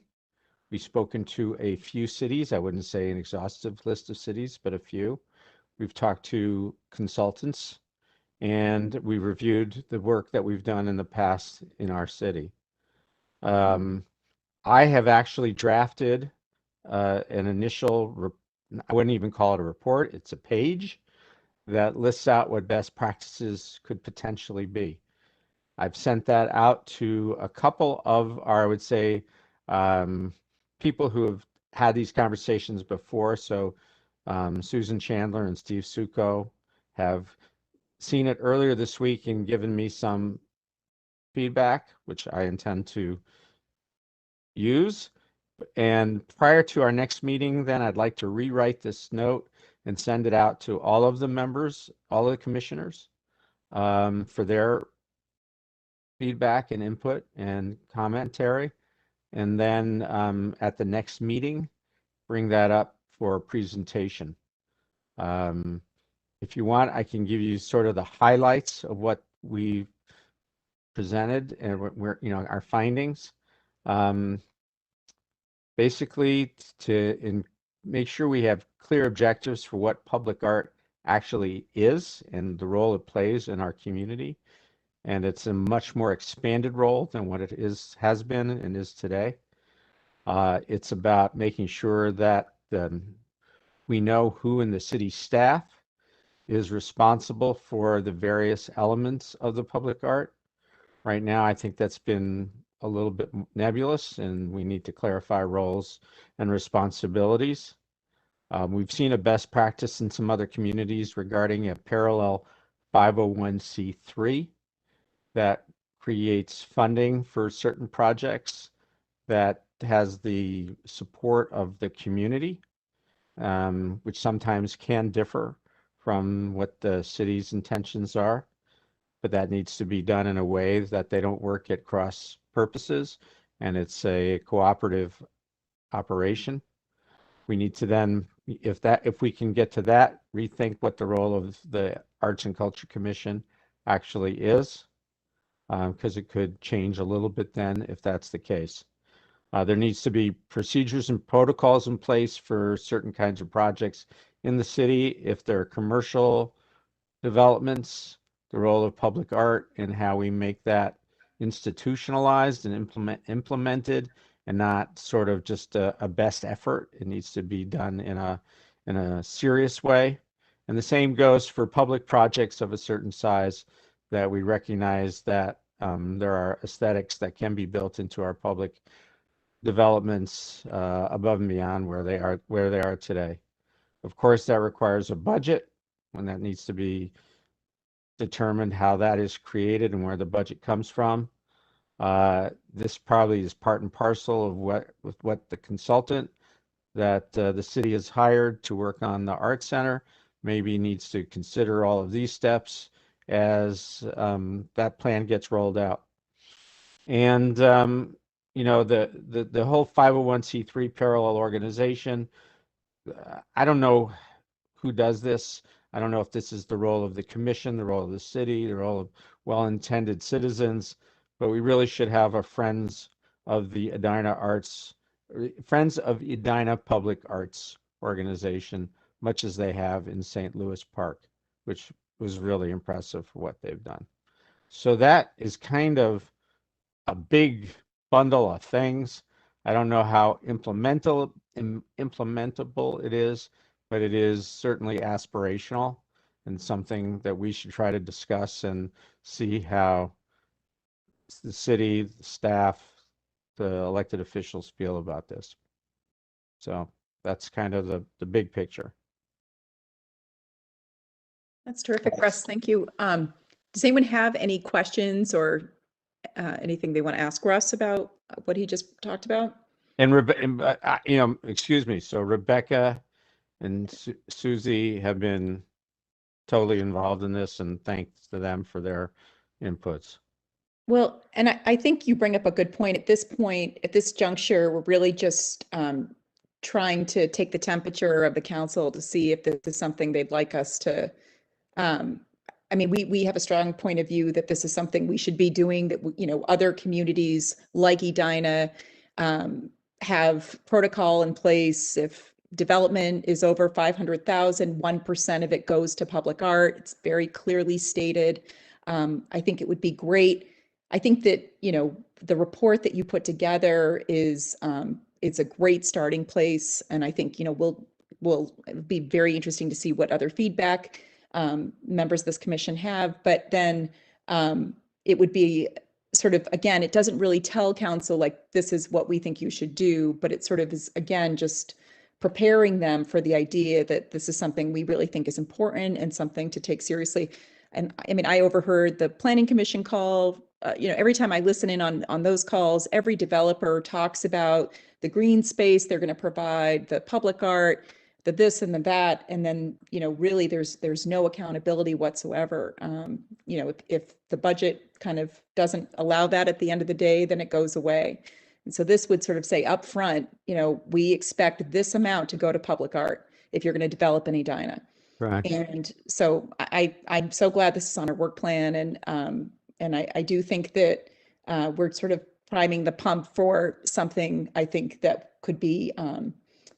We've spoken to a few cities. I wouldn't say an exhaustive list of cities, but a few. We've talked to consultants, and we reviewed the work that we've done in the past in our city. I have actually drafted an initial, I wouldn't even call it a report, it's a page that lists out what best practices could potentially be. I've sent that out to a couple of our, I would say, people who have had these conversations before. So Susan Chandler and Steve Succo have seen it earlier this week and given me some feedback, which I intend to use. And prior to our next meeting, then I'd like to rewrite this note and send it out to all of the members, all of the commissioners, for their feedback and input and commentary. And then at the next meeting, bring that up for a presentation. If you want, I can give you sort of the highlights of what we presented and where, you know, our findings. Basically, to make sure we have clear objectives for what public art actually is and the role it plays in our community, and it's a much more expanded role than what it has been and is today. It's about making sure that we know who in the city staff is responsible for the various elements of the public art. Right now, I think that's been a little bit nebulous, and we need to clarify roles and responsibilities. We've seen a best practice in some other communities regarding a parallel 501c3 that creates funding for certain projects that has the support of the community, which sometimes can differ from what the city's intentions are, but that needs to be done in a way that they don't work at cross purposes, and it's a cooperative operation. We need to then, if we can get to that, rethink what the role of the Arts and Culture Commission actually is, because it could change a little bit then if that's the case. There needs to be procedures and protocols in place for certain kinds of projects in the city. If there are commercial developments, the role of public art and how we make that institutionalized and implemented, and not sort of just a best effort. It needs to be done in a serious way. And the same goes for public projects of a certain size, that we recognize that there are aesthetics that can be built into our public developments above and beyond where they are today. Of course, that requires a budget, and that needs to be determined how that is created and where the budget comes from. This probably is part and parcel of what the consultant that the city has hired to work on the art center maybe needs to consider all of these steps as that plan gets rolled out. And you know, the whole 501c3 parallel organization, I don't know who does this. I don't know if this is the role of the commission, the role of the city, the role of well-intended citizens, but we really should have a Friends of Edina Public Arts organization, much as they have in St. Louis Park, which was really impressive for what they've done. So that is kind of a big bundle of things. I don't know how implementable it is, but it is certainly aspirational and something that we should try to discuss and see how the city, the staff, the elected officials feel about this. So that's kind of the big picture. That's terrific, Russ. Thank you. Does anyone have any questions or anything they want to ask Russ about what he just talked about? And you know, excuse me. So Rebecca and Susie have been totally involved in this, and thanks to them for their inputs. Well, and I think you bring up a good point. At this juncture, we're really just trying to take the temperature of the council to see if this is something they'd like us to. I mean, we have a strong point of view that this is something we should be doing, that, you know, other communities like Edina have protocol in place. If development is over 500,000, 1% of it goes to public art. It's very clearly stated. I think it would be great. I think that, you know, the report that you put together is a great starting place. And I think, you know, it'll be very interesting to see what other feedback members of this commission have. But then it would be sort of, again, it doesn't really tell council like, this is what we think you should do, but it sort of is, again, just preparing them for the idea that this is something we really think is important and something to take seriously. And I mean, I overheard the planning commission call. You know, every time I listen in on those calls, every developer talks about the green space they're going to provide, the public art, the this and the that, and then, you know, really there's no accountability whatsoever. You know, if the budget kind of doesn't allow that at the end of the day, then it goes away. And so this would sort of say up front, you know, we expect this amount to go to public art if you're going to develop an Edina. Right. And so I'm so glad this is on our work plan. And I do think that we're sort of priming the pump for something I think that could be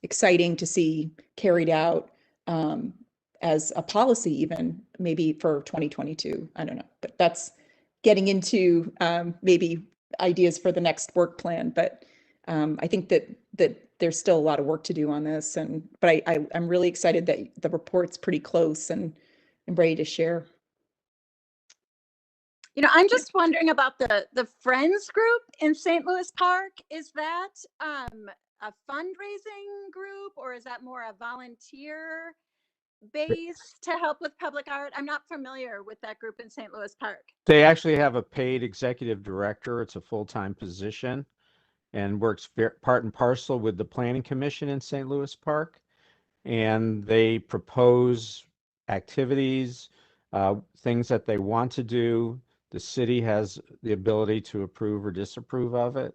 exciting to see carried out as a policy, even maybe for 2022. I don't know, but that's getting into maybe ideas for the next work plan. But I think that there's still a lot of work to do on this. But I'm really excited that the report's pretty close and ready to share. You know, I'm just wondering about the Friends group in St. Louis Park. Is that a fundraising group, or is that more a volunteer base to help with public art? I'm not familiar with that group in St. Louis Park. They actually have a paid executive director. It's a full-time position and works part and parcel with the Planning Commission in St. Louis Park. And they propose activities, things that they want to do. The city has the ability to approve or disapprove of it.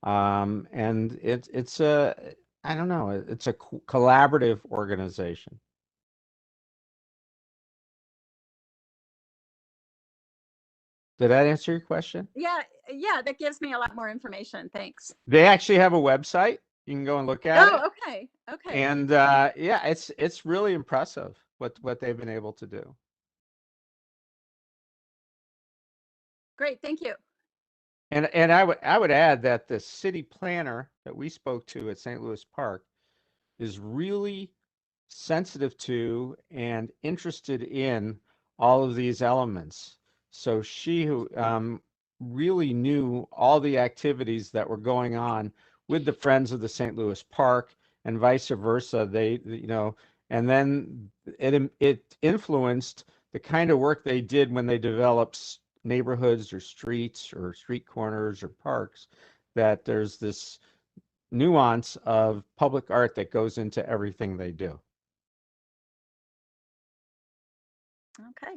And it's a, I don't know, it's a collaborative organization. Did that answer your question? Yeah, that gives me a lot more information. Thanks. They actually have a website. You can go and look at it. Oh, okay. Okay. And yeah, it's really impressive what they've been able to do. Great, thank you. And I would add that the city planner that we spoke to at St. Louis Park is really sensitive to and interested in all of these elements. So she really knew all the activities that were going on with the Friends of the St. Louis Park and vice versa. They, you know, and then it influenced the kind of work they did when they developed neighborhoods or streets or street corners or parks, that there's this nuance of public art that goes into everything they do. Okay.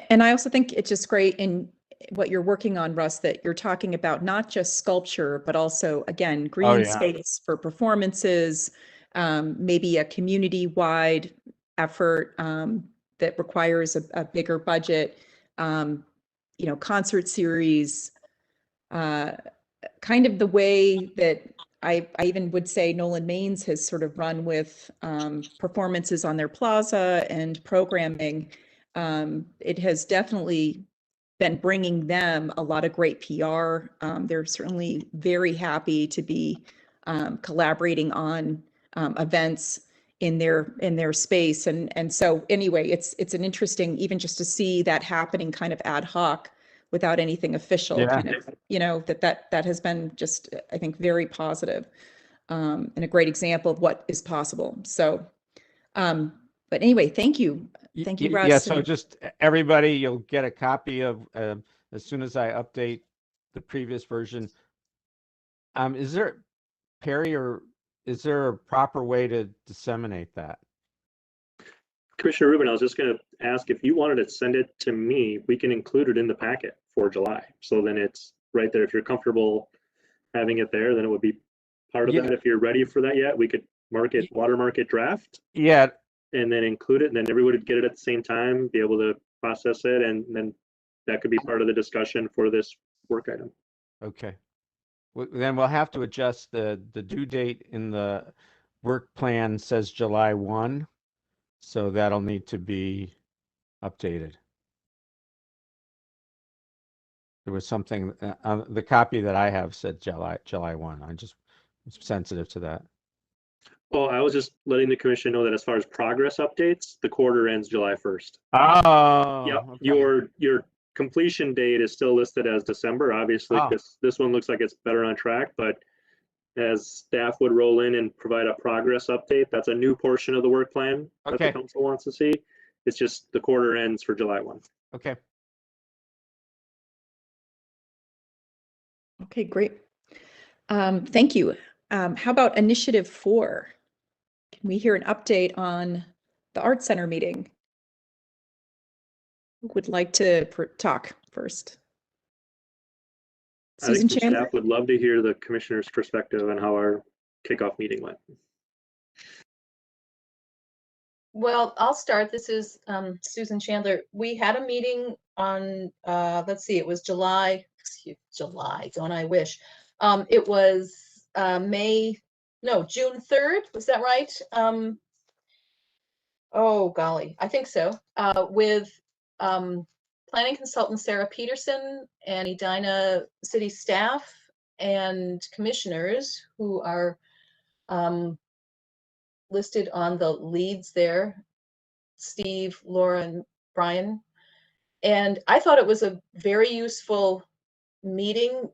And I also think it's just great in what you're working on, Russ, that you're talking about not just sculpture, but also, again, green space for performances, maybe a community-wide effort that requires a bigger budget, you know, concert series, kind of the way that I even would say Nolan Maines has sort of run with performances on their plaza and programming. It has definitely been bringing them a lot of great PR. They're certainly very happy to be collaborating on events in their space. And so anyway, it's an interesting, even just to see that happening kind of ad hoc without anything official, kind of, you know, that has been just, I think, very positive, and a great example of what is possible. So, but anyway, thank you. Thank you, Russ. Yeah, so just everybody, you'll get a copy of, as soon as I update the previous version. Is there, Perry, or is there a proper way to disseminate that? Commissioner Rubin, I was just going to ask if you wanted to send it to me, we can include it in the packet for July. So then it's right there. If you're comfortable having it there, then it would be part of that. If you're ready for that yet, we could watermark it draft. Yeah. And then include it, and then everybody would get it at the same time, be able to process it, and then that could be part of the discussion for this work item. Okay. Then we'll have to adjust the due date in the work plan says July 1. So that'll need to be updated. There was something, the copy that I have said July 1. I just was sensitive to that. Well, I was just letting the commission know that as far as progress updates, the quarter ends July 1st. Oh. Yep. Okay. Your completion date is still listed as December, obviously, because this one looks like it's better on track, but as staff would roll in and provide a progress update, that's a new portion of the work plan that the council wants to see. It's just the quarter ends for July 1. Okay. Okay, great. Thank you. How about Initiative 4? Can we hear an update on the Art Center meeting? Who would like to talk first? Susan Chandler? Staff would love to hear the commissioner's perspective on how our kickoff meeting went. Well, I'll start. This is Susan Chandler. We had a meeting on, let's see, it was July, don't I wish. It was June 3rd, was that right? Oh golly, I think so. With planning consultant Sarah Peterson and Edina city staff and commissioners who are listed on the leads there, Steve, Laura, and Brian. And I thought it was a very useful meeting.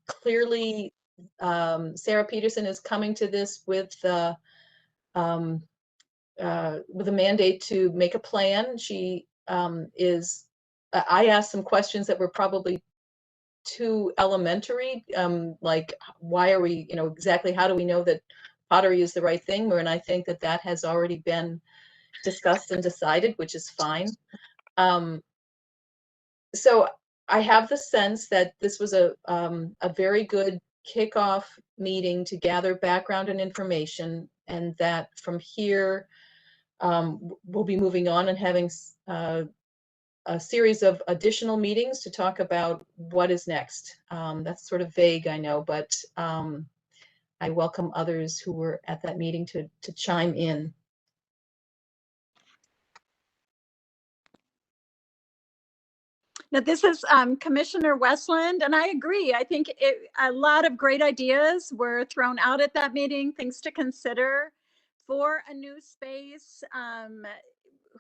Clearly, Sarah Peterson is coming to this with a mandate to make a plan. She I asked some questions that were probably too elementary, like why are we, exactly how do we know that pottery is the right thing? And I think that that has already been discussed and decided, which is fine. So I have the sense that this was a very good kickoff meeting to gather background and information, and that from here we'll be moving on and having a series of additional meetings to talk about what is next. That's sort of vague, I know, but I welcome others who were at that meeting to chime in. Now, this is Commissioner Westland, and I agree. I think a lot of great ideas were thrown out at that meeting, things to consider for a new space,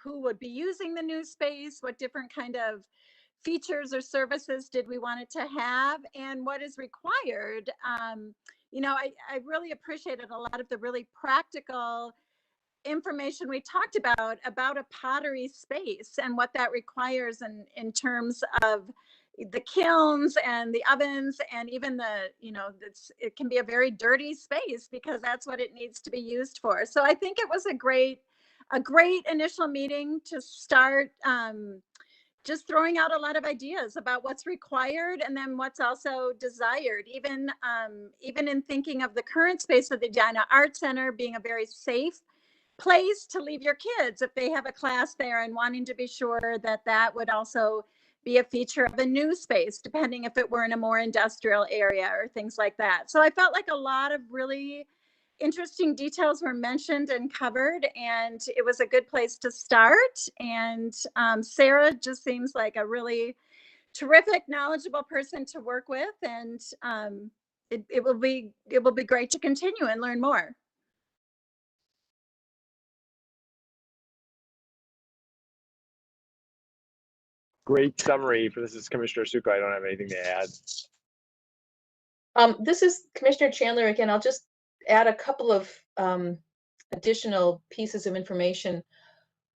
who would be using the new space, what different kind of features or services did we want it to have, and what is required. I really appreciated a lot of the really practical information we talked about a pottery space and what that requires in terms of the kilns and the ovens, and even it can be a very dirty space because that's what it needs to be used for. So I think it was a great initial meeting to start just throwing out a lot of ideas about what's required and then what's also desired, even in thinking of the current space of the Edina Art Center being a very safe place to leave your kids if they have a class there, and wanting to be sure that that would also be a feature of a new space, depending if it were in a more industrial area or things like that. So I felt like a lot of really interesting details were mentioned and covered, and it was a good place to start. And Sarah just seems like a really terrific, knowledgeable person to work with, and it will be great to continue and learn more. Great summary. This is Commissioner Suko. I don't have anything to add. This is Commissioner Chandler again. I'll just add a couple of additional pieces of information.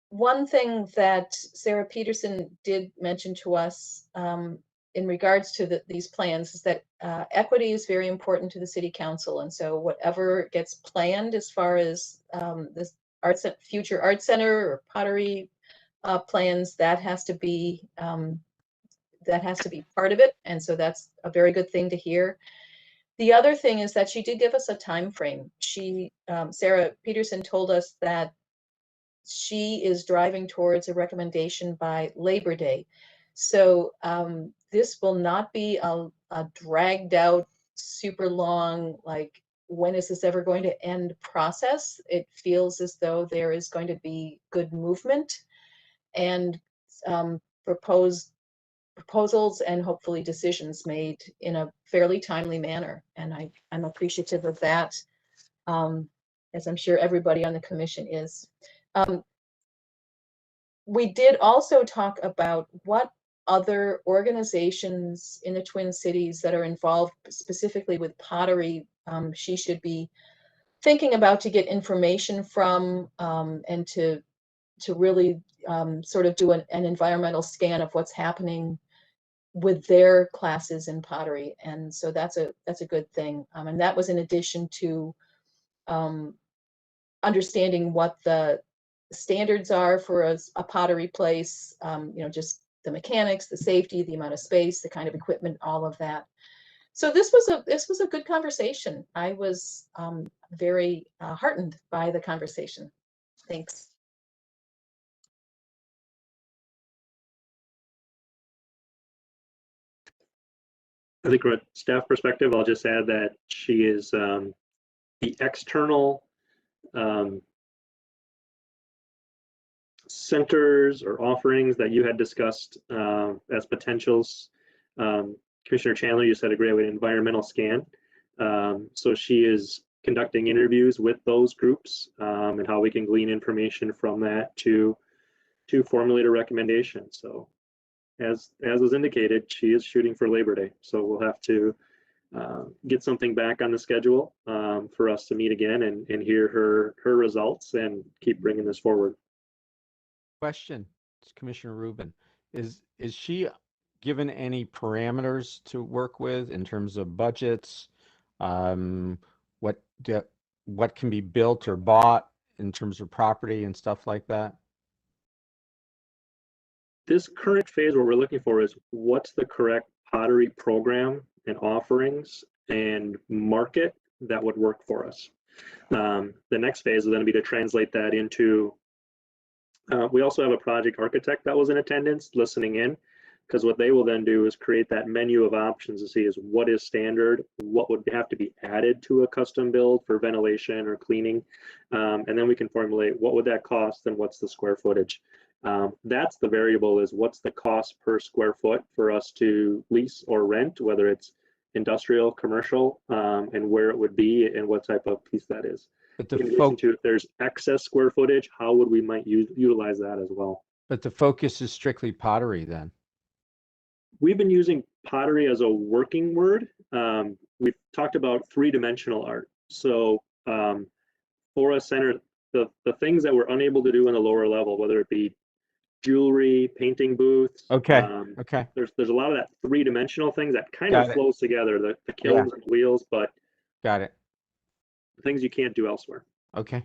One thing that Sarah Peterson did mention to us in regards to these plans is that equity is very important to the City Council, and so whatever gets planned as far as this future art center or pottery plans, that has to be part of it, and so that's a very good thing to hear. The other thing is that she did give us a time frame. Sarah Peterson told us that she is driving towards a recommendation by Labor Day. So this will not be a dragged out, super long, like, when is this ever going to end process. It feels as though there is going to be good movement and proposals and hopefully decisions made in a fairly timely manner. And I'm appreciative of that, as I'm sure everybody on the commission is. We did also talk about what other organizations in the Twin Cities that are involved specifically with pottery she should be thinking about to get information from, and to really sort of do an environmental scan of what's happening with their classes in pottery. And so that's a good thing. And that was in addition to understanding what the standards are for a pottery place, just the mechanics, the safety, the amount of space, the kind of equipment, all of that. So this was a good conversation. I was very heartened by the conversation. Thanks. I think from a staff perspective, I'll just add that she is the external centers or offerings that you had discussed as potentials. Commissioner Chandler, you said a great way, environmental scan. So she is conducting interviews with those groups and how we can glean information from that to formulate a recommendation. So as was indicated, she is shooting for Labor Day. So we'll have to get something back on the schedule for us to meet again and hear her results and keep bringing this forward. Question, Commissioner Rubin, is she given any parameters to work with in terms of budgets? What can be built or bought in terms of property and stuff like that? This current phase, what we're looking for is what's the correct pottery program and offerings and market that would work for us. The next phase is going to be to translate that into, we also have a project architect that was in attendance listening in, because what they will then do is create that menu of options to see is what is standard, what would have to be added to a custom build for ventilation or cleaning, and then we can formulate what would that cost and what's the square footage. That's the variable, is what's the cost per square foot for us to lease or rent, whether it's industrial, commercial, and where it would be and what type of piece that is. But in addition to, if there's excess square footage, how would we might utilize that as well? But the focus is strictly pottery then. We've been using pottery as a working word. We've talked about three-dimensional art. So for a center, the things that we're unable to do on the lower level, whether it be jewelry, painting booths. Okay. Okay. There's a lot of that three-dimensional things that kind of flows together, the kilns and wheels, but got it. Things you can't do elsewhere. Okay.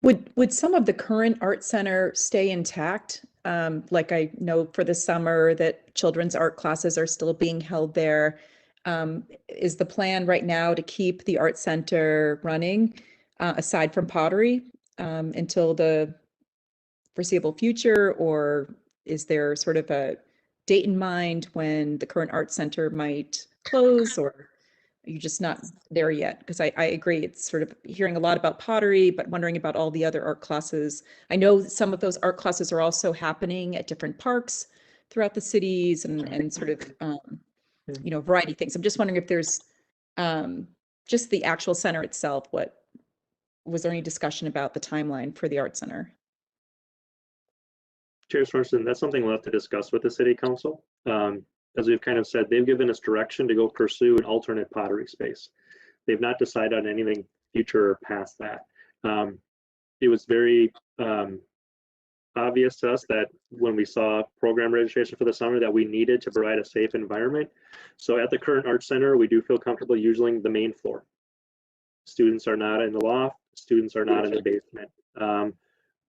Would some of the current art center stay intact? Like I know for the summer that children's art classes are still being held there. Is the plan right now to keep the art center running aside from pottery until the foreseeable future, or is there sort of a date in mind when the current art center might close, or are you just not there yet? Because I agree, it's sort of hearing a lot about pottery, but wondering about all the other art classes. I know some of those art classes are also happening at different parks throughout the cities and sort of, you know, variety of things. I'm just wondering if there's just the actual center itself, was there any discussion about the timeline for the art center? Chair Sorensen, that's something we'll have to discuss with the city council. As we've kind of said, they've given us direction to go pursue an alternate pottery space. They've not decided on anything future or past that. It was very obvious to us that when we saw program registration for the summer that we needed to provide a safe environment. So at the current art center, we do feel comfortable using the main floor. Students are not in the loft, students are not in the basement.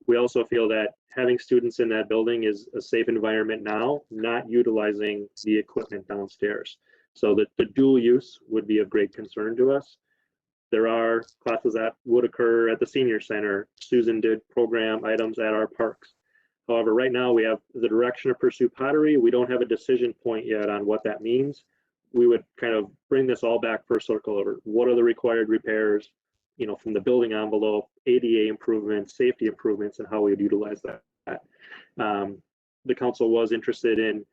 We also feel that having students in that building is a safe environment now, not utilizing the equipment downstairs. So that the dual use would be of great concern to us. There are classes that would occur at the senior center. Susan did program items at our parks. However, right now we have the direction to pursue pottery. We don't have a decision point yet on what that means. We would kind of bring this all back for a circle over. What are the required repairs, you know, from the building envelope, ADA improvements, safety improvements, and how we would utilize that. The council was interested in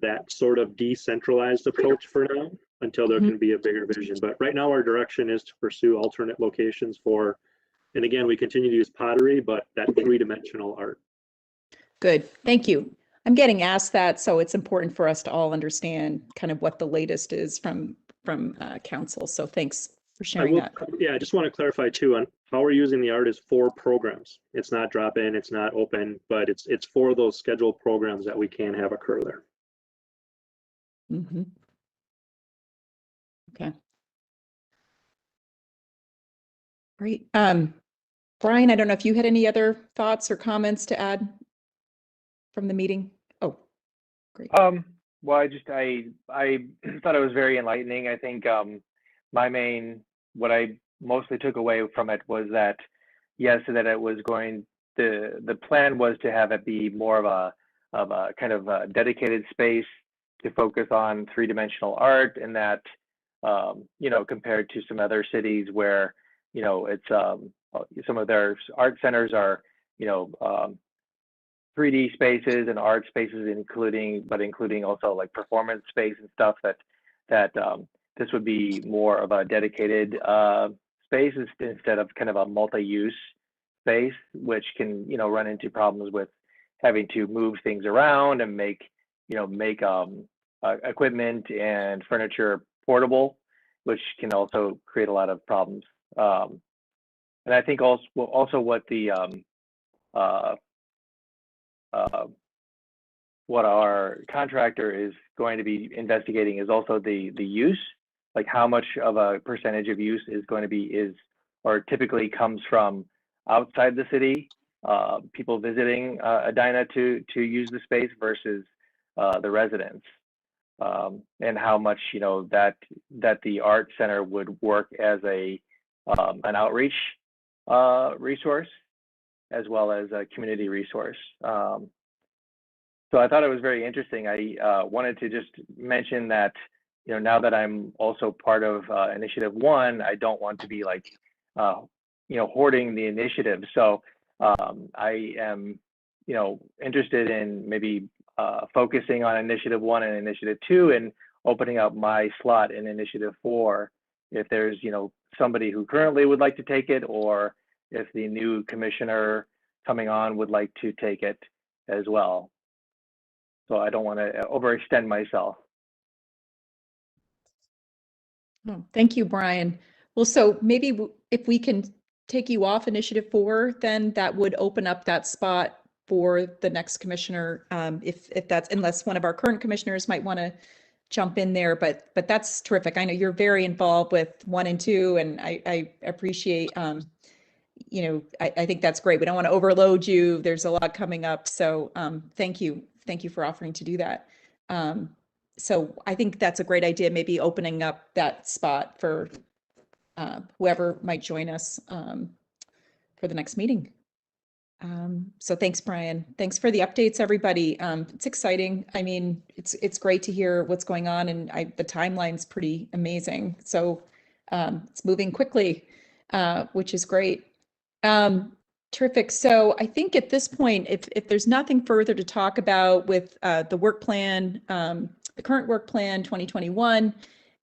that sort of decentralized approach for now until there can be a bigger vision. But right now our direction is to pursue alternate locations for, and again, we continue to use pottery, but that three-dimensional art. Good, thank you. I'm getting asked that, so it's important for us to all understand kind of what the latest is from council. So thanks for sharing that. Yeah, I just want to clarify too on how we're using the art is for programs. It's not drop in, it's not open, but it's for those scheduled programs that we can have occur there. Mm-hmm. Okay. Great. Brian, I don't know if you had any other thoughts or comments to add from the meeting. Oh, great. Well, I thought it was very enlightening. I think what I mostly took away from it was that, yes, that it was the plan was to have it be more of a kind of a dedicated space to focus on three-dimensional art, and that, you know, compared to some other cities where it's some of their art centers are 3D spaces and art spaces, including also like performance space and stuff that this would be more of a dedicated space instead of kind of a multi-use space, which can run into problems with having to move things around and make equipment and furniture portable, which can also create a lot of problems. And I think also what the what our contractor is going to be investigating is also the use, like how much of a percentage of use is going to be or typically comes from outside the city, people visiting Edina to use the space versus the residents, and how much that the art center would work as an outreach resource as well as a community resource. So I thought it was very interesting. I wanted to just mention that now that I'm also part of Initiative 1, I don't want to be like hoarding the initiative. So I am interested in maybe focusing on Initiative 1 and Initiative 2 and opening up my slot in Initiative 4 if there's somebody who currently would like to take it, or if the new commissioner coming on would like to take it as well. So I don't want to overextend myself. Oh, thank you, Brian. Well, so maybe if we can take you off Initiative 4, then that would open up that spot for the next commissioner, if that's, unless one of our current commissioners might want to jump in there, but that's terrific. I know you're very involved with 1 and 2, and I appreciate, I think that's great. We don't want to overload you. There's a lot coming up. So thank you. Thank you for offering to do that. So I think that's a great idea, maybe opening up that spot for whoever might join us for the next meeting. So thanks, Brian. Thanks for the updates, everybody. It's exciting. I mean, it's great to hear what's going on, and the timeline's pretty amazing. So it's moving quickly, which is great. Terrific. So I think at this point, if there's nothing further to talk about with the work plan, the current work plan 2021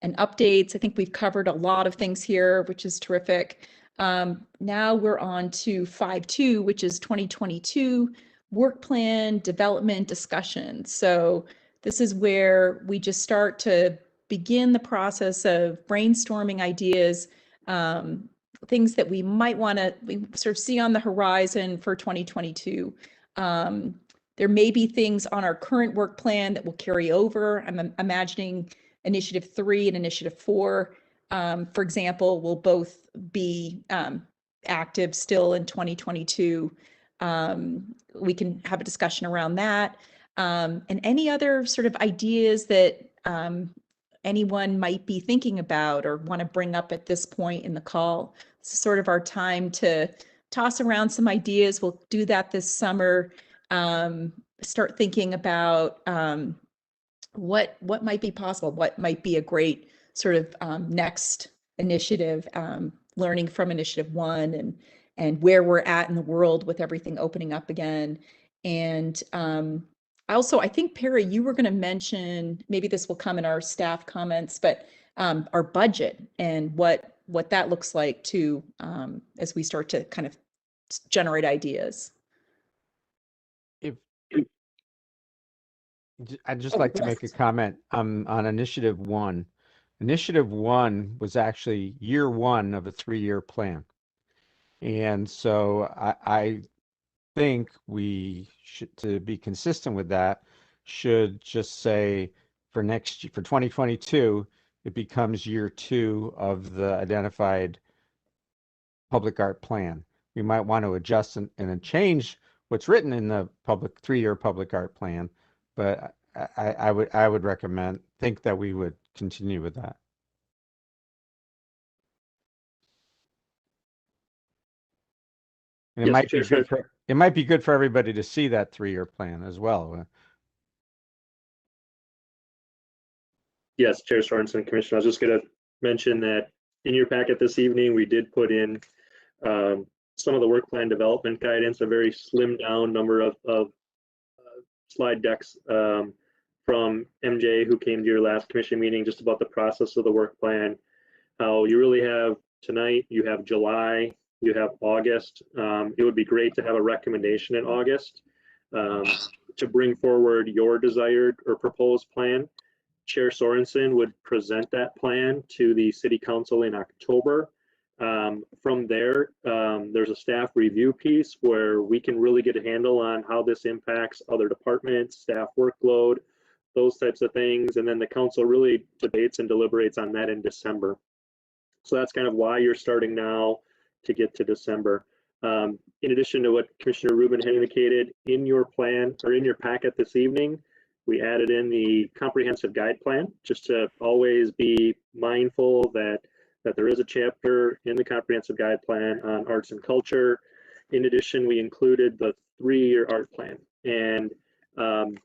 and updates, I think we've covered a lot of things here, which is terrific. Now we're on to 5.2, which is 2022 work plan development discussion. So this is where we just start to begin the process of brainstorming ideas, things that we might want to sort of see on the horizon for 2022. There may be things on our current work plan that will carry over. I'm imagining Initiative 3 and Initiative 4, for example, will both be active still in 2022. We can have a discussion around that. And any other sort of ideas that anyone might be thinking about or want to bring up at this point in the call. This is sort of our time to toss around some ideas. We'll do that this summer. Start thinking about what might be possible, what might be a great sort of next initiative, learning from Initiative 1 and where we're at in the world with everything opening up again. And also, I think, Perry, you were going to mention, maybe this will come in our staff comments, but our budget and what that looks like too, as we start to kind of generate ideas. I'd just like to make a comment on Initiative 1. Initiative 1 was actually year 1 of a 3-year plan. And so I think we should, to be consistent with that, should just say for 2022, it becomes year 2 of the identified public art plan. We might want to adjust and change what's written in the 3-year public art plan, but I would think that we would continue with that. And it might be good it might be good for everybody to see that 3-year plan as well. Yes, Chair Sorensen, Commissioner, I was just going to mention that In your packet this evening, we did put in some of the work plan development guidance, a very slimmed down number of slide decks from MJ, who came to your last commission meeting, just about the process of the work plan. How you really have tonight, you have July, you have August. It would be great to have a recommendation in August to bring forward your desired or proposed plan. Chair Sorensen would present that plan to the City Council in October. From there, there's a staff review piece where we can really get a handle on how this impacts other departments, staff workload, those types of things. And then the council really debates and deliberates on that in December. So that's kind of why you're starting now to get to December. In addition to what Commissioner Rubin had indicated, in your plan or in your packet this evening, we added in the comprehensive guide plan, just to always be mindful that there is a chapter in the comprehensive guide plan on arts and culture. In addition, we included the 3-year art plan. And the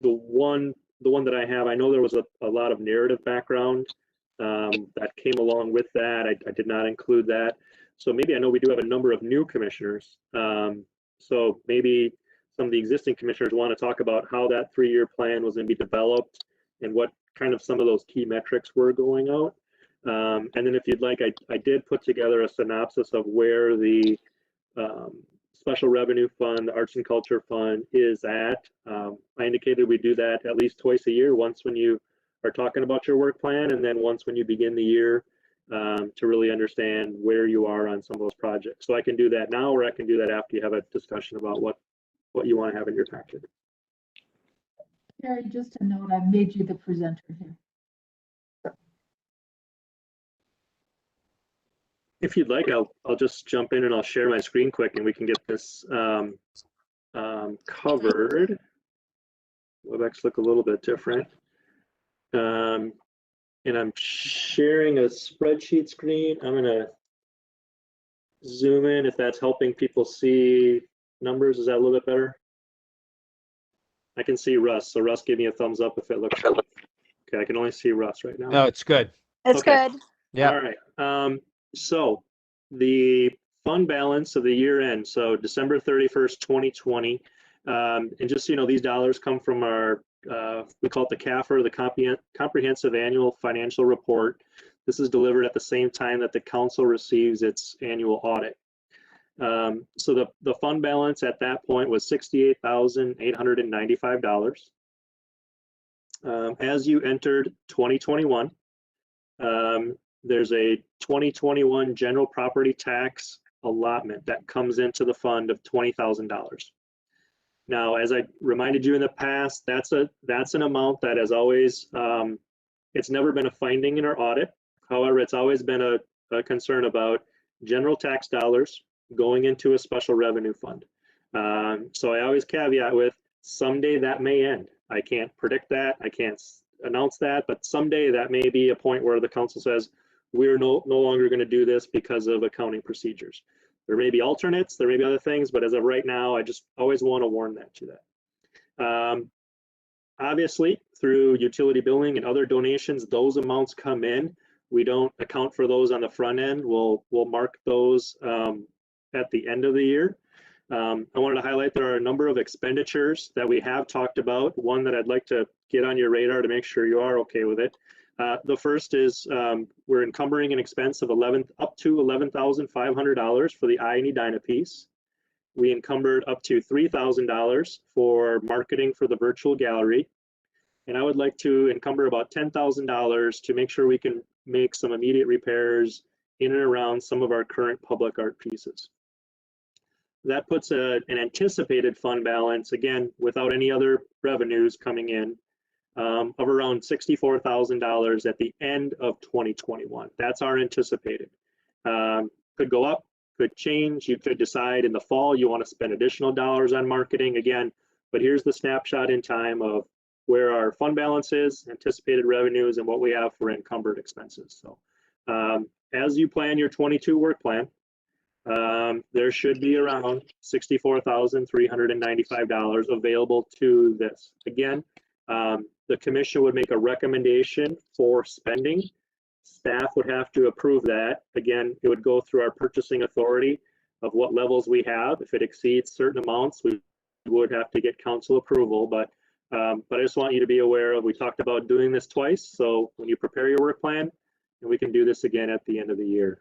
one that I have, I know there was a lot of narrative background that came along with that. I did not include that. So maybe I know we do have a number of new commissioners. So maybe some of the existing commissioners want to talk about how that 3-year plan was going to be developed and what kind of some of those key metrics were going out. And then if you'd like, I did put together a synopsis of where the Special Revenue Fund, the Arts and Culture Fund is at. I indicated we do that at least twice a year, once when you are talking about your work plan, and then once when you begin the year to really understand where you are on some of those projects. So I can do that now, or I can do that after you have a discussion about what you want to have in your packet. Terry, just a note, I've made you the presenter here. If you'd like, I'll just jump in and I'll share my screen quick and we can get this covered. WebEx look a little bit different. And I'm sharing a spreadsheet screen. I'm gonna zoom in if that's helping people see numbers. Is that a little bit better? I can see Russ, so Russ, give me a thumbs up if it looks good. Okay, I can only see Russ right now. No, it's good. It's Okay. good. Yeah. All right. So the fund balance of the year end, so December 31st, 2020, and just so you know, these dollars come from our, we call it the CAFR, the Comprehensive Annual Financial Report. This is delivered at the same time that the council receives its annual audit. So the fund balance at that point was $68,895. As you entered 2021, there's a 2021 general property tax allotment that comes into the fund of $20,000. Now, as I reminded you in the past, that's an amount that has always, it's never been a finding in our audit. However, it's always been a concern about general tax dollars going into a special revenue fund. So I always caveat with, someday that may end. I can't predict that, I can't announce that, but someday that may be a point where the council says, we're no longer going to do this because of accounting procedures. There may be alternates, there may be other things, but as of right now, I just always want to warn that to that. Obviously, through utility billing and other donations, those amounts come in. We don't account for those on the front end. We'll mark those at the end of the year. I wanted to highlight there are a number of expenditures that we have talked about. One that I'd like to get on your radar to make sure you are okay with it. The first is we're encumbering an expense of up to $11,500 for the Edina piece. We encumbered up to $3,000 for marketing for the virtual gallery. And I would like to encumber about $10,000 to make sure we can make some immediate repairs in and around some of our current public art pieces. That puts an anticipated fund balance, again, without any other revenues coming in, of around $64,000 at the end of 2021. That's our anticipated. Could go up, could change. You could decide in the fall you want to spend additional dollars on marketing again, but here's the snapshot in time of where our fund balance is, anticipated revenues, and what we have for encumbered expenses. So as you plan your 22 work plan, there should be around $64,395 available to this. Again, the commission would make a recommendation for spending Staff would have to approve that. Again, it would go through our purchasing authority of what levels we have. If it exceeds certain amounts, we would have to get council approval. But I just want you to be aware of, we talked about doing this twice. So when you prepare your work plan, and we can do this again at the end of the year.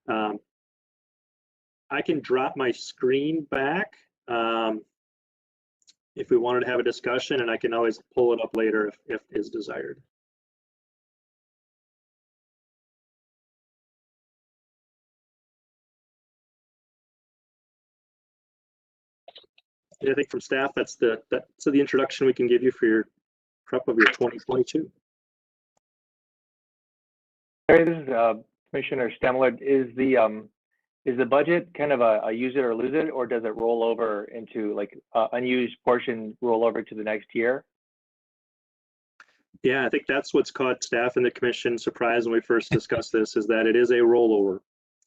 I can drop my screen back if we wanted to have a discussion, and I can always pull it up later if is desired. I think from staff, that's the introduction we can give you for your prep of your 2022. This is Commissioner Stemler. Is the budget kind of a use it or lose it, or does it roll over into like unused portion roll over to the next year? Yeah, I think that's what's caught staff and the commission surprised when we first discussed this, is that it is a rollover.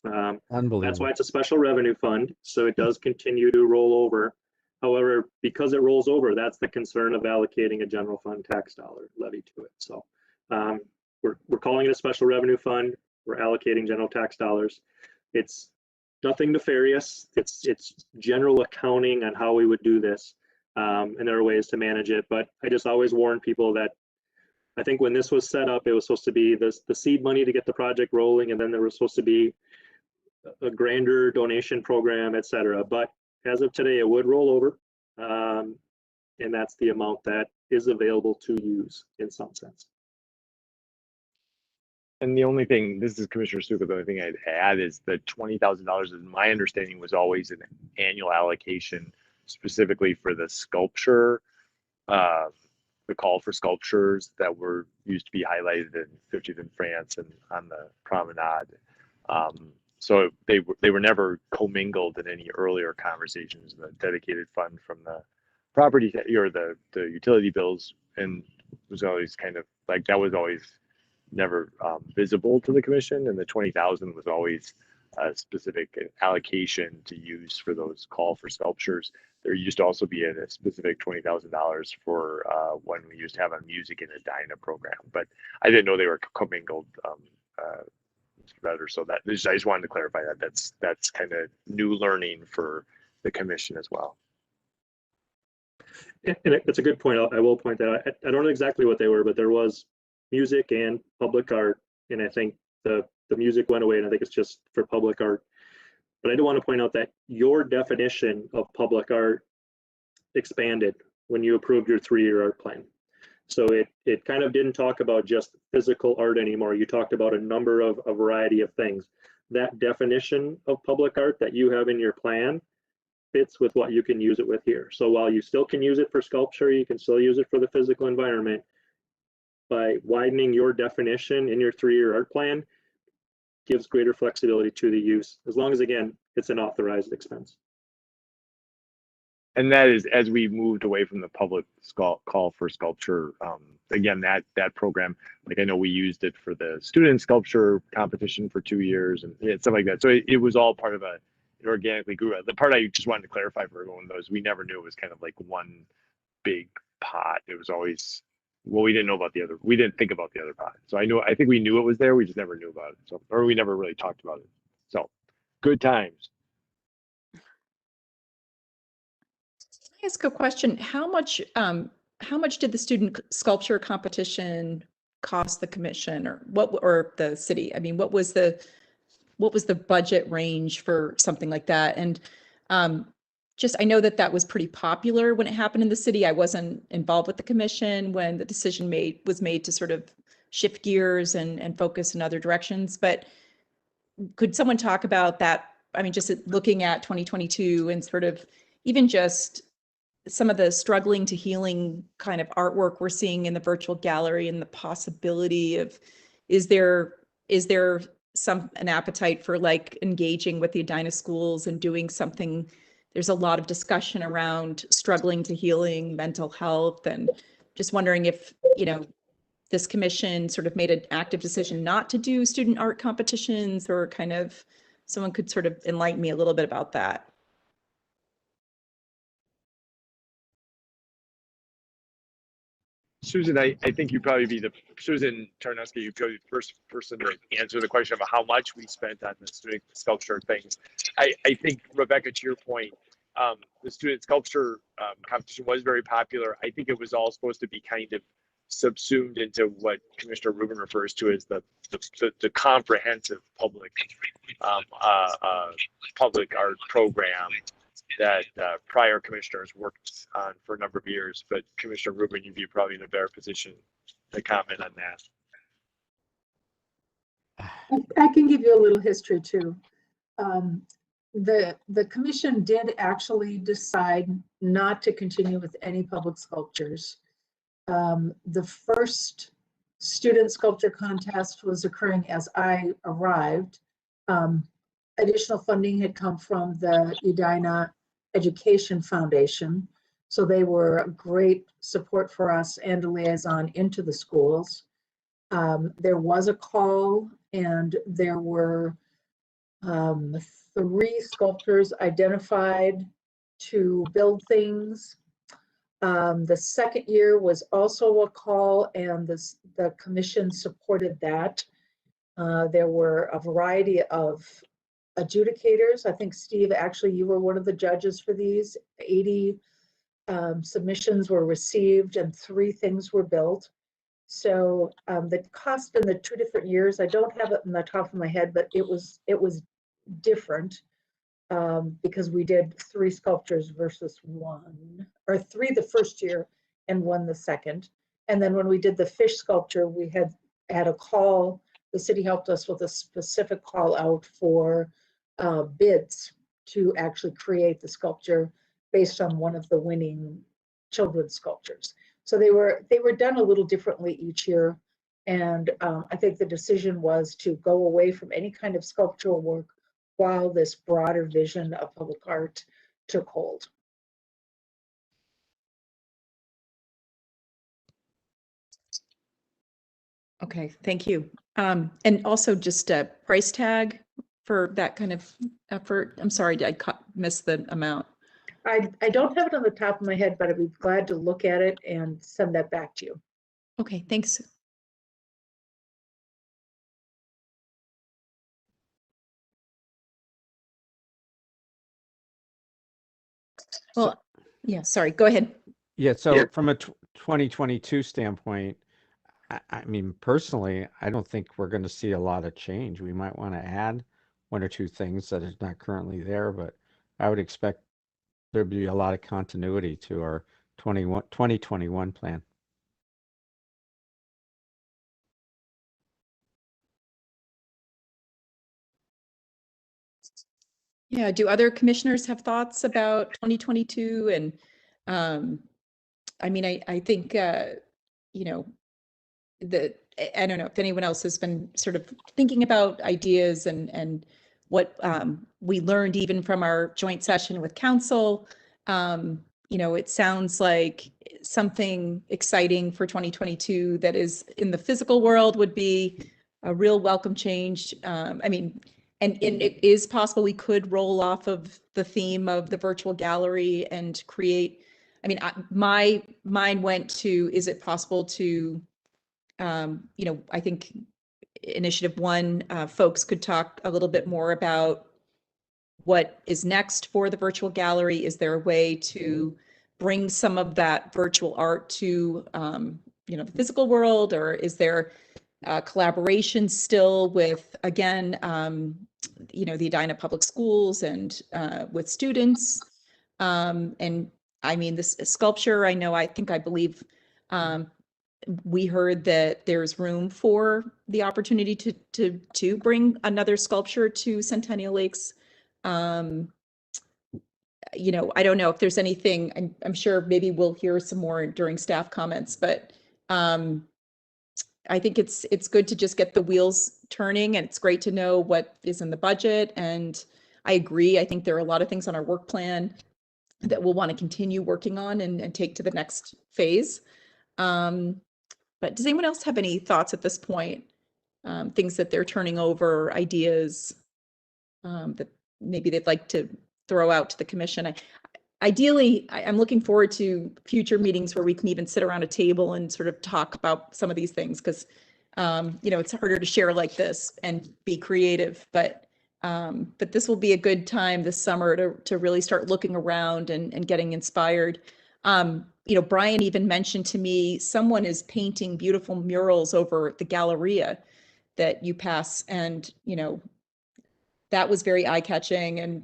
Unbelievable. That's why it's a special revenue fund, so it does continue to roll over. However, because it rolls over, that's the concern of allocating a general fund tax dollar levy to it. So we're calling it a special revenue fund. We're allocating general tax dollars. It's nothing nefarious. It's general accounting on how we would do this, and there are ways to manage it. But I just always warn people that I think when this was set up, it was supposed to be the seed money to get the project rolling, and then there was supposed to be a grander donation program, et cetera. But as of today, it would roll over, and that's the amount that is available to use in some sense. And the only thing, this is Commissioner Stuka, the only thing I'd add is that $20,000, in my understanding, was always an annual allocation specifically for the sculpture, the call for sculptures that were used to be highlighted in 50th in France and on the promenade. So they were never commingled in any earlier conversations. The dedicated fund from the property or the utility bills, and was always kind of like, that was always never visible to the commission, and the 20,000 was always a specific allocation to use for those call for sculptures. There used to also be a specific $20,000 for when we used to have a music in Edina program, but I didn't know they were commingled. Better, so that I just wanted to clarify that that's kind of new learning for the commission as well. And it's a good point. I will point that out. I don't know exactly what they were, but there was music and public art, and I think the music went away, and I think it's just for public art. But I do want to point out that your definition of public art expanded when you approved your 3-year art plan. So it kind of didn't talk about just physical art anymore. You talked about a number of a variety of things. That definition of public art that you have in your plan fits with what you can use it with here. So while you still can use it for sculpture, you can still use it for the physical environment. By widening your definition in your 3-year art plan, gives greater flexibility to the use, as long as, again, it's an authorized expense. And that is, as we moved away from the public call for sculpture, again, that program, like I know we used it for the student sculpture competition for 2 years and stuff like that. So it was all part of it organically grew. The part I just wanted to clarify for everyone though is we never knew it was kind of like one big pot. It was always, well, we didn't know about the other, we didn't think about the other pot. So I think we knew it was there, we just never knew about it. So, or we never really talked about it. So good times. Ask a question. How much did the student sculpture competition cost the commission, or the city? I mean, what was the budget range for something like that? And just, I know that was pretty popular when it happened in the city. I wasn't involved with the commission when the decision was made to sort of shift gears and focus in other directions. But could someone talk about that? I mean, just looking at 2022 and sort of even just some of the struggling to healing kind of artwork we're seeing in the virtual gallery, and the possibility of, is there an appetite for like engaging with the Edina schools and doing something? There's a lot of discussion around struggling to healing, mental health, and just wondering if, this commission sort of made an active decision not to do student art competitions, or kind of someone could sort of enlighten me a little bit about that. Susan, I think you'd probably be Susan Tarnowski, you'd probably be the first person to answer the question about how much we spent on the student sculpture things. I think, Rebecca, to your point, the student sculpture competition was very popular. I think it was all supposed to be kind of subsumed into what Commissioner Rubin refers to as the comprehensive public public art program that prior commissioners worked on for a number of years. But Commissioner Rubin, you'd be probably in a better position to comment on that. I can give you a little history too. The commission did actually decide not to continue with any public sculptures. The first student sculpture contest was occurring as I arrived. Additional funding had come from the Edina Education Foundation. So they were a great support for us and a liaison into the schools. There was a call and there were 3 sculptors identified to build things. The second year was also a call and the commission supported that. There were a variety of adjudicators. I think, Steve, actually you were one of the judges for these. 80 submissions were received and 3 things were built. So the cost in the 2 different years, I don't have it in the top of my head, but it was different because we did 3 sculptures versus 1, or 3 the first year and 1 the second. And then when we did the fish sculpture, we had a call. The city helped us with a specific call out for bids to actually create the sculpture based on one of the winning children's sculptures. So they were done a little differently each year. And I think the decision was to go away from any kind of sculptural work while this broader vision of public art took hold. Okay, thank you. And also just a price tag for that kind of effort. I'm sorry, I missed the amount. I don't have it on the top of my head, but I'd be glad to look at it and send that back to you. Okay, thanks. Well, yeah, sorry, go ahead. Yeah, so from a 2022 standpoint, I mean, personally, I don't think we're going to see a lot of change. We might want to add 1 or 2 things that is not currently there, but I would expect there'd be a lot of continuity to our 2021 plan. Yeah, do other commissioners have thoughts about 2022? And I mean, I think, you know, I don't know if anyone else has been sort of thinking about ideas and what we learned even from our joint session with council. You know, it sounds like something exciting for 2022 that is in the physical world would be a real welcome change. I mean, and it is possible we could roll off of the theme of the virtual gallery and create, I mean, my mind went to, is it possible to, you know, I think Initiative 1 folks could talk a little bit more about what is next for the virtual gallery. Is there a way to bring some of that virtual art to, you know, the physical world, or is there collaboration still with, again, you know, the Edina Public Schools and with students? And I mean, this sculpture, I believe we heard that there's room for the opportunity to bring another sculpture to Centennial Lakes. You know, I don't know if there's anything, I'm sure maybe we'll hear some more during staff comments, but I think it's good to just get the wheels turning, and it's great to know what is in the budget. And I agree. I think there are a lot of things on our work plan that we'll want to continue working on and take to the next phase. But does anyone else have any thoughts at this point? Things that they're turning over, ideas that maybe they'd like to throw out to the commission? ideally, I'm looking forward to future meetings where we can even sit around a table and sort of talk about some of these things, because it's harder to share like this and be creative, but this will be a good time this summer to really start looking around and getting inspired. Brian even mentioned to me, someone is painting beautiful murals over the Galleria that you pass, and that was very eye-catching and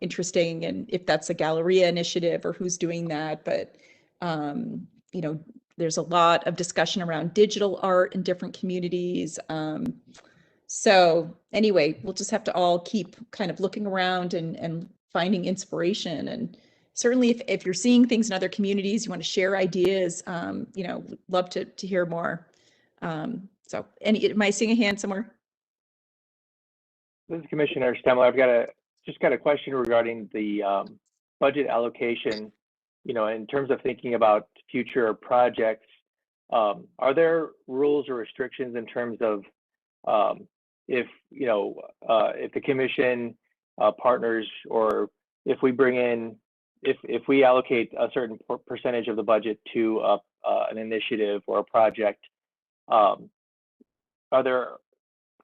interesting, and if that's a Galleria initiative or who's doing that. But there's a lot of discussion around digital art in different communities. So anyway, we'll just have to all keep kind of looking around and finding inspiration. And certainly if you're seeing things in other communities, you want to share ideas, love to hear more. So am I seeing a hand somewhere? This is Commissioner Stemler. I've just got a question regarding the budget allocation. In terms of thinking about future projects, are there rules or restrictions in terms of if the commission partners, or if we allocate a certain percentage of the budget to an initiative or a project, are there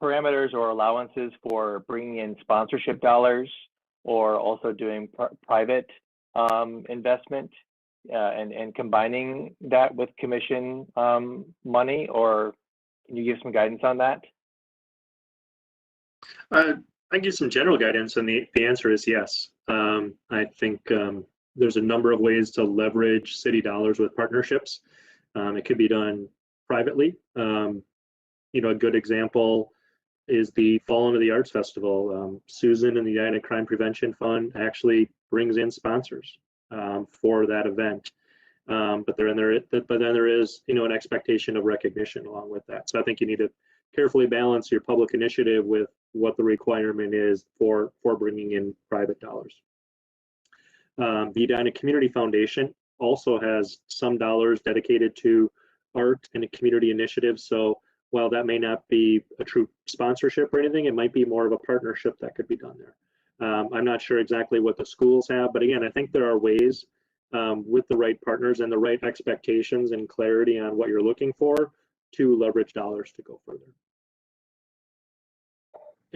parameters or allowances for bringing in sponsorship dollars, or also doing private investment and combining that with commission money? Or can you give some guidance on that? I can give some general guidance, and the answer is yes. I think there's a number of ways to leverage city dollars with partnerships. It could be done privately. A good example is the Fall Into the Arts Festival. Susan and the Edina Crime Prevention Fund actually brings in sponsors for that event. But then there is, an expectation of recognition along with that. So I think you need to carefully balance your public initiative with what the requirement is for bringing in private dollars. The Edina Community Foundation also has some dollars dedicated to art and a community initiative. So while that may not be a true sponsorship or anything, it might be more of a partnership that could be done there. I'm not sure exactly what the schools have, but again, I think there are ways with the right partners and the right expectations and clarity on what you're looking for to leverage dollars to go further.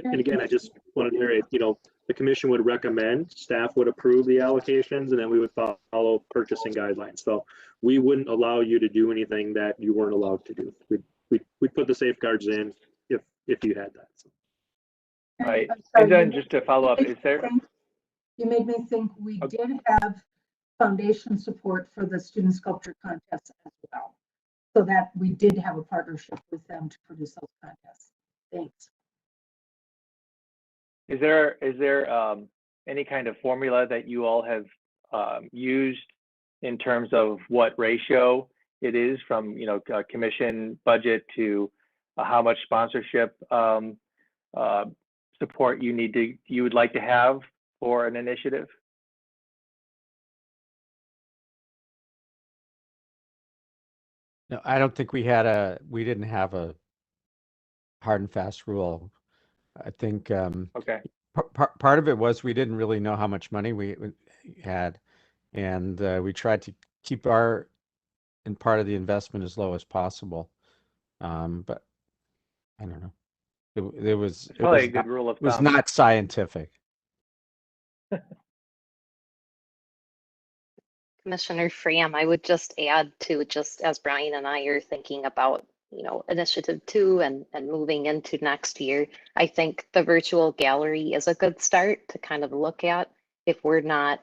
And again, I just wanted to reiterate, the commission would recommend, staff would approve the allocations, and then we would follow purchasing guidelines. So we wouldn't allow you to do anything that you weren't allowed to do. We'd put the safeguards in if you had that. So. Right. And then just to follow up, is there? You made me think we did have foundation support for the student sculpture contest as well, so that we did have a partnership with them to produce those contests. Thanks. Is there any kind of formula that you all have used in terms of what ratio it is from commission budget to how much sponsorship support you would like to have for an initiative? No, I don't think we didn't have a hard and fast rule. I think okay. Part of it was we didn't really know how much money we had, and we tried to keep part of the investment as low as possible. But I don't know. It was probably a good rule of thumb. It was not scientific. Commissioner Fram, I would just add to, just as Brian and I are thinking about, Initiative 2 and moving into next year, I think the virtual gallery is a good start to kind of look at if we're not,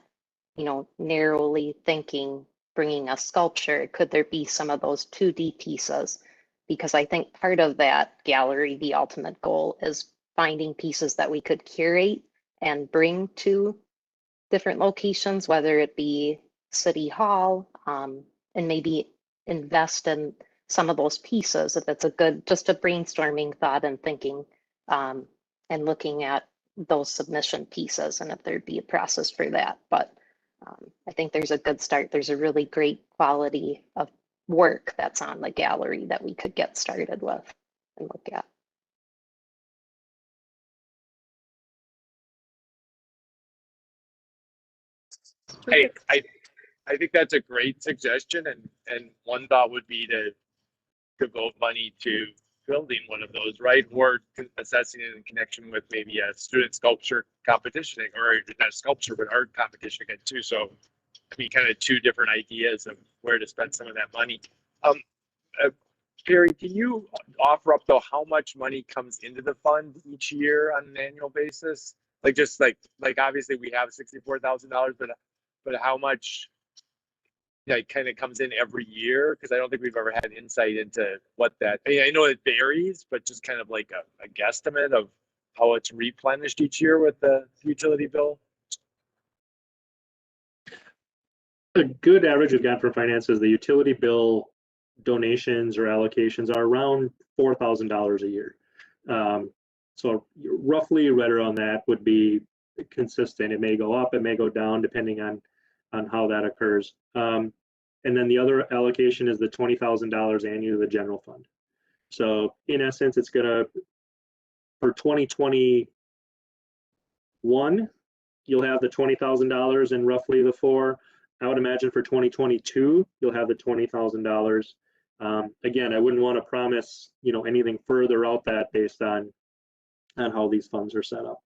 narrowly thinking, bringing a sculpture, could there be some of those 2D pieces? Because I think part of that gallery, the ultimate goal is finding pieces that we could curate and bring to different locations, whether it be City Hall, and maybe invest in some of those pieces. If it's just a brainstorming thought and thinking, and looking at those submission pieces, and if there'd be a process for that. But I think there's a good start. There's a really great quality of work that's on the gallery that we could get started with and look at. Hey, I think that's a great suggestion, and one thought would be to devote money to building one of those, right? Or assessing it in connection with maybe a student sculpture competition, or not sculpture, but art competition again too. So I mean, kind of two different ideas of where to spend some of that money. Uh, Perry, can you offer up though how much money comes into the fund each year on an annual basis? Like just like obviously we have $64,000, but how much kind of comes in every year? Because I don't think we've ever had insight into what that. I know it varies, but just kind of like a guesstimate of how it's replenished each year with the utility bill. A good average we've got for finances, the utility bill donations or allocations are around $4,000 a year. So roughly right around that would be consistent. It may go up, it may go down depending on how that occurs. And then the other allocation is the $20,000 annually to the general fund. So in essence, it's gonna, for 2021, you'll have the $20,000 and roughly the four. I would imagine for 2022, you'll have the $20,000. Again, I wouldn't want to promise, anything further out that based on how these funds are set up.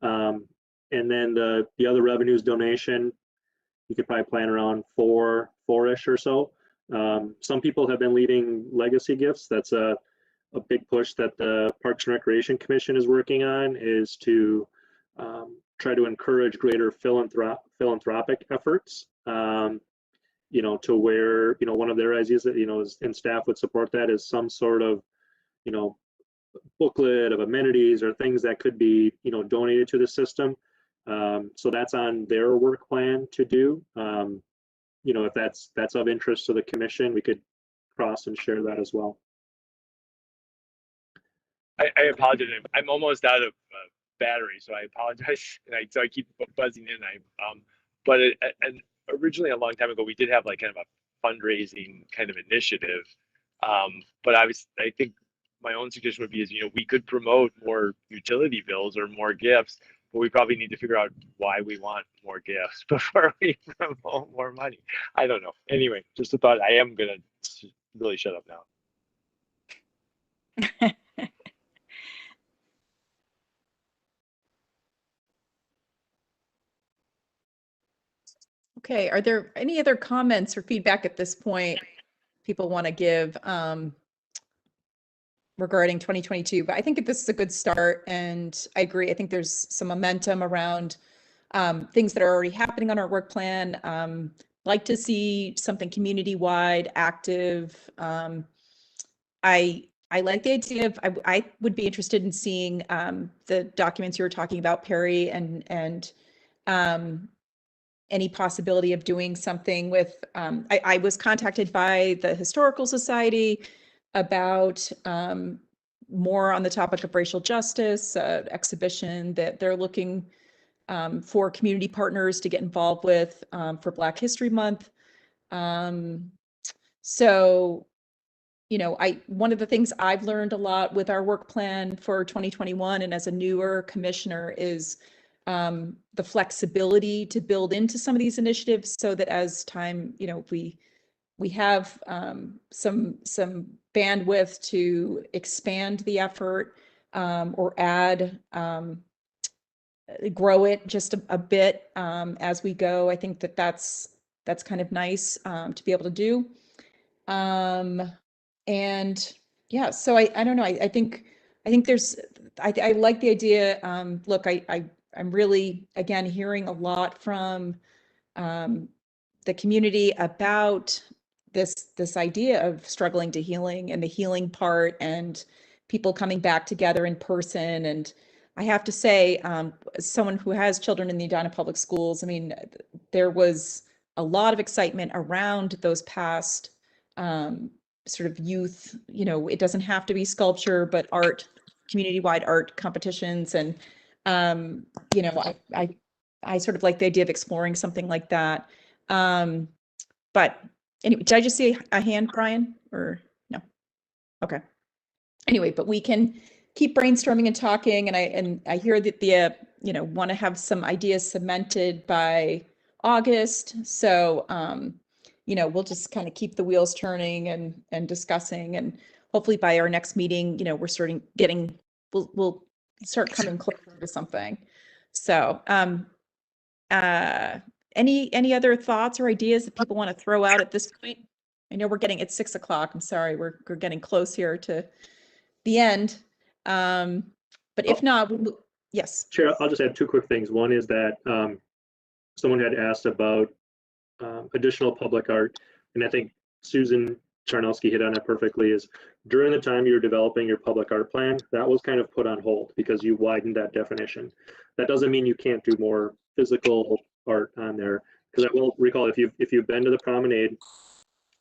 And then the other revenues donation, you could probably plan around four-ish or so. Some people have been leaving legacy gifts. That's a big push that the Parks and Recreation Commission is working on, is to try to encourage greater philanthropic efforts. To where, one of their ideas that, and staff would support that, is some sort of, booklet of amenities or things that could be, donated to the system. So that's on their work plan to do. If that's of interest to the commission, we could cross and share that as well. I apologize. I'm almost out of battery, so I apologize. So I keep buzzing in. And originally a long time ago, we did have like kind of a fundraising kind of initiative. But I think my own suggestion would be is, we could promote more utility bills or more gifts, but we probably need to figure out why we want more gifts before we promote more money. I don't know. Anyway, just a thought. I am gonna really shut up now. Okay, are there any other comments or feedback at this point people want to give regarding 2022? But I think this is a good start, and I agree. I think there's some momentum around things that are already happening on our work plan. Like to see something community-wide, active. I like the idea of, I would be interested in seeing the documents you were talking about, Perry, and any possibility of doing something with, I was contacted by the Historical Society about more on the topic of racial justice, exhibition that they're looking for community partners to get involved with for Black History Month. So, one of the things I've learned a lot with our work plan for 2021 and as a newer commissioner is the flexibility to build into some of these initiatives, so that as time, we have some bandwidth to expand the effort or add, grow it just a bit as we go. I think that's kind of nice to be able to do. And yeah, so I don't know. I think there's, I like the idea. Look, I'm really, again, hearing a lot from the community about this idea of struggling to healing and the healing part, and people coming back together in person. And I have to say, as someone who has children in the Edina Public Schools, I mean, there was a lot of excitement around those past sort of youth, it doesn't have to be sculpture, but art, community-wide art competitions. And, I sort of like the idea of exploring something like that. But anyway, did I just see a hand, Brian, or no? Okay. Anyway, but we can keep brainstorming and talking. And I hear that the, want to have some ideas cemented by August. So, you know, we'll just kind of keep the wheels turning and discussing, and hopefully by our next meeting, you know, we're starting getting, we'll start coming closer to something. So, any other thoughts or ideas that people want to throw out at this point? I know we're getting, it's 6 o'clock. I'm sorry, we're getting close here to the end. But if not, yes. Chair, I'll just add two quick things. One is that someone had asked about additional public art, and I think Susan Charnowski hit on it perfectly, is during the time you're developing your public art plan, that was kind of put on hold because you widened that definition. That doesn't mean you can't do more physical art on there, because I will recall, if you've been to the promenade,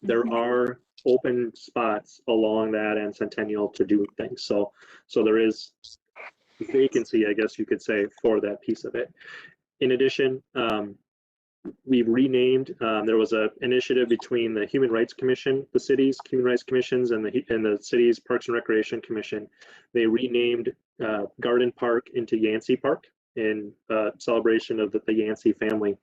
there are open spots along that and Centennial to do things. So there is vacancy, I guess you could say, for that piece of it. In addition, we've renamed, there was an initiative between the Human Rights Commission, the city's Human Rights Commissions, and the city's Parks and Recreation Commission. They renamed Garden Park into Yancey Park in celebration of the Yancey family.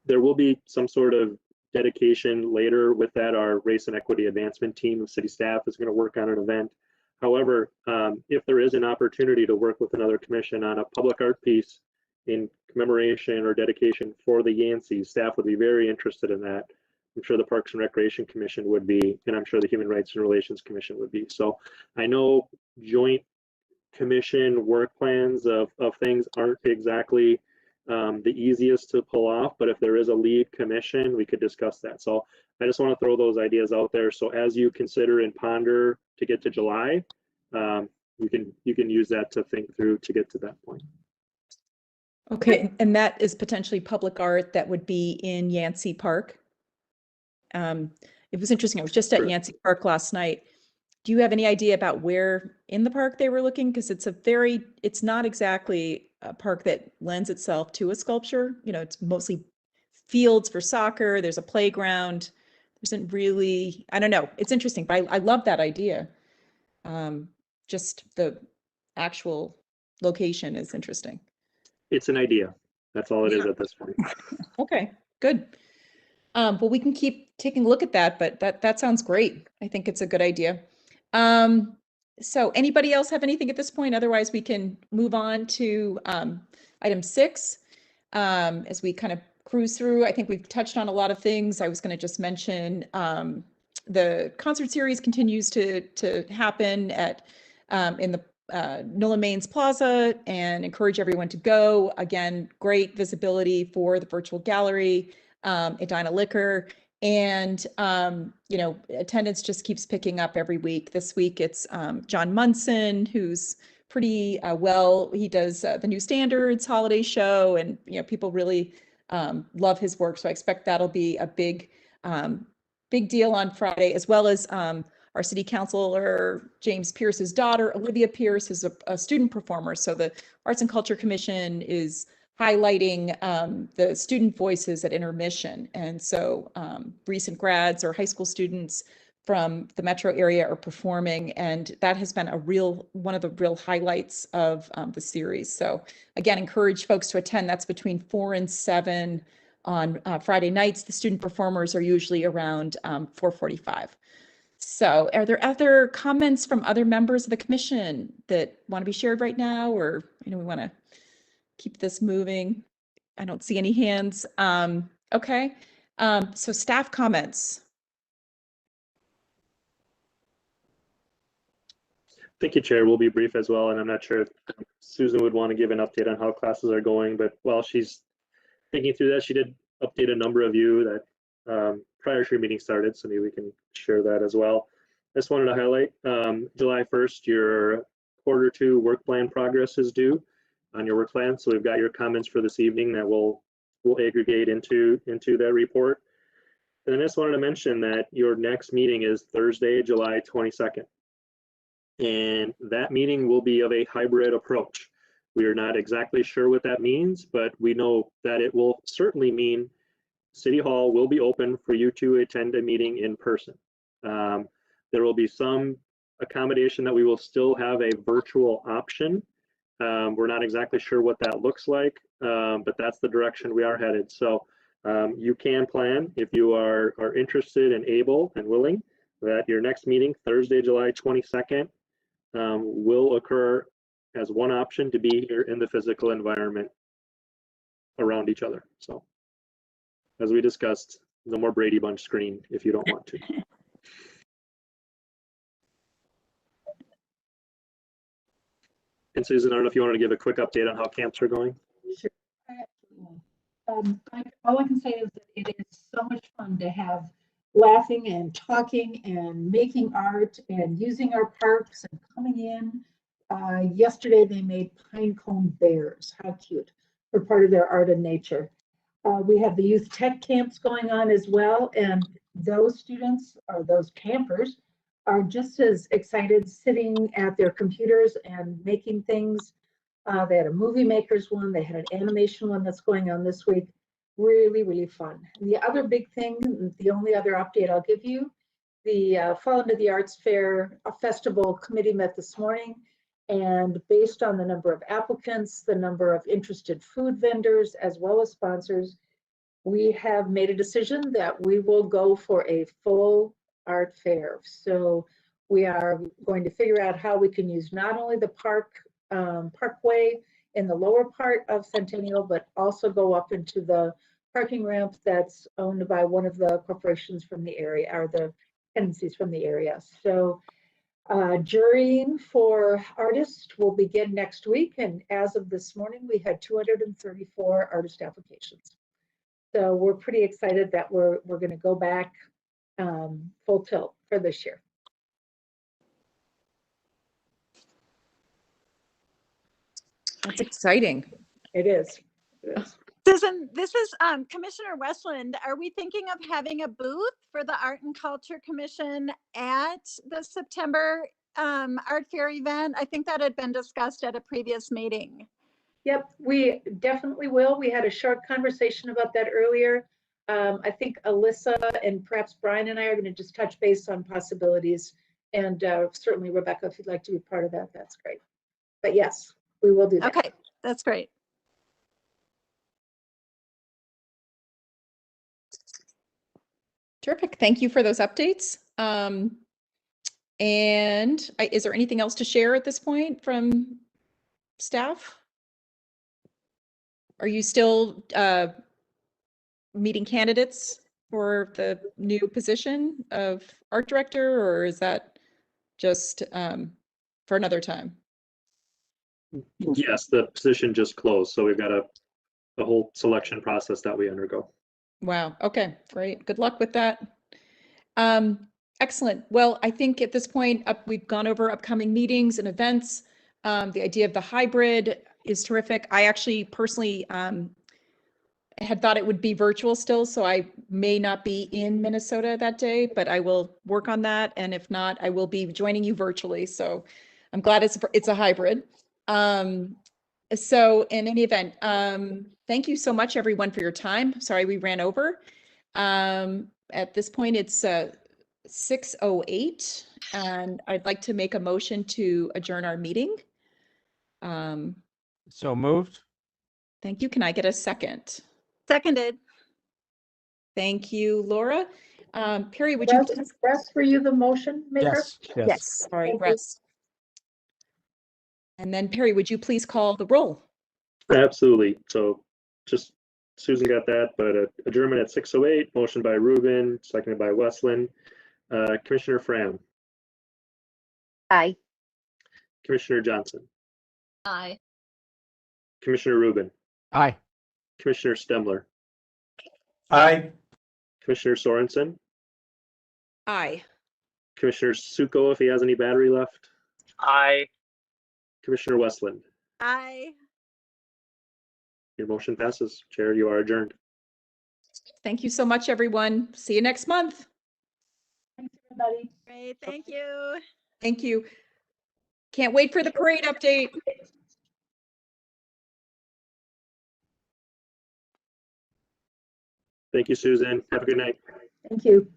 There will be some sort of dedication later with that. Our race and equity advancement team of city staff is going to work on an event. However, if there is an opportunity to work with another commission on a public art piece in commemoration or dedication for the Yancey, staff would be very interested in that. I'm sure the Parks and Recreation Commission would be, and I'm sure the Human Rights and Relations Commission would be. So I know joint commission work plans of things aren't exactly the easiest to pull off, but if there is a lead commission, we could discuss that. So I just want to throw those ideas out there. So as you consider and ponder to get to July, you can use that to think through to get to that point. Okay, and that is potentially public art that would be in Yancey Park. It was interesting. I was just at Yancey Park last night. Do you have any idea about where in the park they were looking? Because it's not exactly a park that lends itself to a sculpture. You know, it's mostly fields for soccer. There's a playground. There isn't really, I don't know. It's interesting, but I love that idea. Just the actual location is interesting. It's an idea. That's all it is at this point. Okay, good. Well, we can keep taking a look at that, but that sounds great. I think it's a good idea. So anybody else have anything at this point? Otherwise, we can move on to item 6 as we kind of cruise through. I think we've touched on a lot of things. I was going to just mention the concert series continues to happen at in the Nolan Mains Plaza, and encourage everyone to go. Again, great visibility for the virtual gallery, Edina Liquor, and you know, attendance just keeps picking up every week. This week it's John Munson, who's pretty well. He does the New Standards holiday show, and you know, people really love his work. So I expect that'll be a big deal on Friday, as well as our city councilor, James Pierce's daughter, Olivia Pierce, is a student performer. So the Arts and Culture Commission is highlighting the student voices at intermission. And so recent grads or high school students from the metro area are performing, and that has been one of the real highlights of the series. So again, encourage folks to attend. That's between 4 and 7 on Friday nights. The student performers are usually around 4:45. So are there other comments from other members of the commission that want to be shared right now, or we want to keep this moving? I don't see any hands. Okay. So staff comments. Thank you, Chair. We'll be brief as well, and I'm not sure if Susan would want to give an update on how classes are going, but while she's thinking through that, she did update a number of you that prior to your meeting started, so maybe we can share that as well. I just wanted to highlight July 1st, your Q2 work plan progress is due on your work plan. So we've got your comments for this evening that we'll aggregate into that report. And then I just wanted to mention that your next meeting is Thursday, July 22nd. And that meeting will be of a hybrid approach. We are not exactly sure what that means, but we know that it will certainly mean City Hall will be open for you to attend a meeting in person. There will be some accommodation that we will still have a virtual option. We're not exactly sure what that looks like, but that's the direction we are headed. So You can plan, if you are interested and able and willing, that your next meeting, Thursday, July 22nd, will occur as one option to be here in the physical environment around each other. So as we discussed, no more Brady Bunch screen if you don't want to. And Susan, I don't know if you wanted to give a quick update on how camps are going. Sure. All I can say is that it is so much fun to have laughing and talking and making art and using our parks and coming in. Yesterday they made pine cone bears. How cute, for part of their art and nature. We have the youth tech camps going on as well, and those students or those campers are just as excited sitting at their computers and making things. They had a movie makers one, they had an animation one that's going on this week. Really, really fun. And the other big thing, the only other update I'll give you, the Fall into the Arts Fair Festival Committee met this morning, and based on the number of applicants, the number of interested food vendors, as well as sponsors, we have made a decision that we will go for a full art fair. So we are going to figure out how we can use not only the parkway in the lower part of Centennial, but also go up into the parking ramp that's owned by one of the corporations from the area, or the tendencies from the area. So jurying for artists will begin next week, and as of this morning, we had 234 artist applications. So we're pretty excited that we're going to go back full tilt for this year. That's exciting. It is. It is. Susan, this is Commissioner Westland. Are we thinking of having a booth for the Art and Culture Commission at the September Art Fair event? I think that had been discussed at a previous meeting. Yep, we definitely will. We had a short conversation about that earlier. I think Alyssa and perhaps Brian and I are going to just touch base on possibilities. And certainly, Rebecca, if you'd like to be part of that, that's great. But yes, we will do that. Okay, that's great. Terrific. Thank you for those updates. Is there anything else to share at this point from staff? Are you still meeting candidates for the new position of art director, or is that just for another time? Yes, the position just closed, so we've got a whole selection process that we undergo. Wow. Okay, great. Good luck with that. Excellent. Well, I think at this point we've gone over upcoming meetings and events. The idea of the hybrid is terrific. I actually personally had thought it would be virtual still, so I may not be in Minnesota that day, but I will work on that. And if not, I will be joining you virtually. So I'm glad it's a hybrid. So in any event, thank you so much everyone for your time. Sorry we ran over. At this point, it's 6:08, and I'd like to make a motion to adjourn our meeting. So moved. Thank you. Can I get a second? Seconded. Thank you, Laura. Perry, would you please? Russ, were you the motion maker? Yes. Sorry, Thank you. Russ. And then Perry, would you please call the roll? Absolutely. So just Susan got that, but adjournment at 6:08, motion by Rubin, seconded by Westland. Commissioner Fram. Aye. Commissioner Johnson. Aye. Commissioner Rubin. Aye. Commissioner Stemler. Aye. Commissioner Sorensen. Aye. Commissioner Suko, if he has any battery left. Aye. Commissioner Westland. Aye. Your motion passes. Chair, you are adjourned. Thank you so much, everyone. See you next month. Thanks, everybody. Great. Thank you. Thank you. Can't wait for the parade update. Thank you, Susan. Have a good night. Thank you.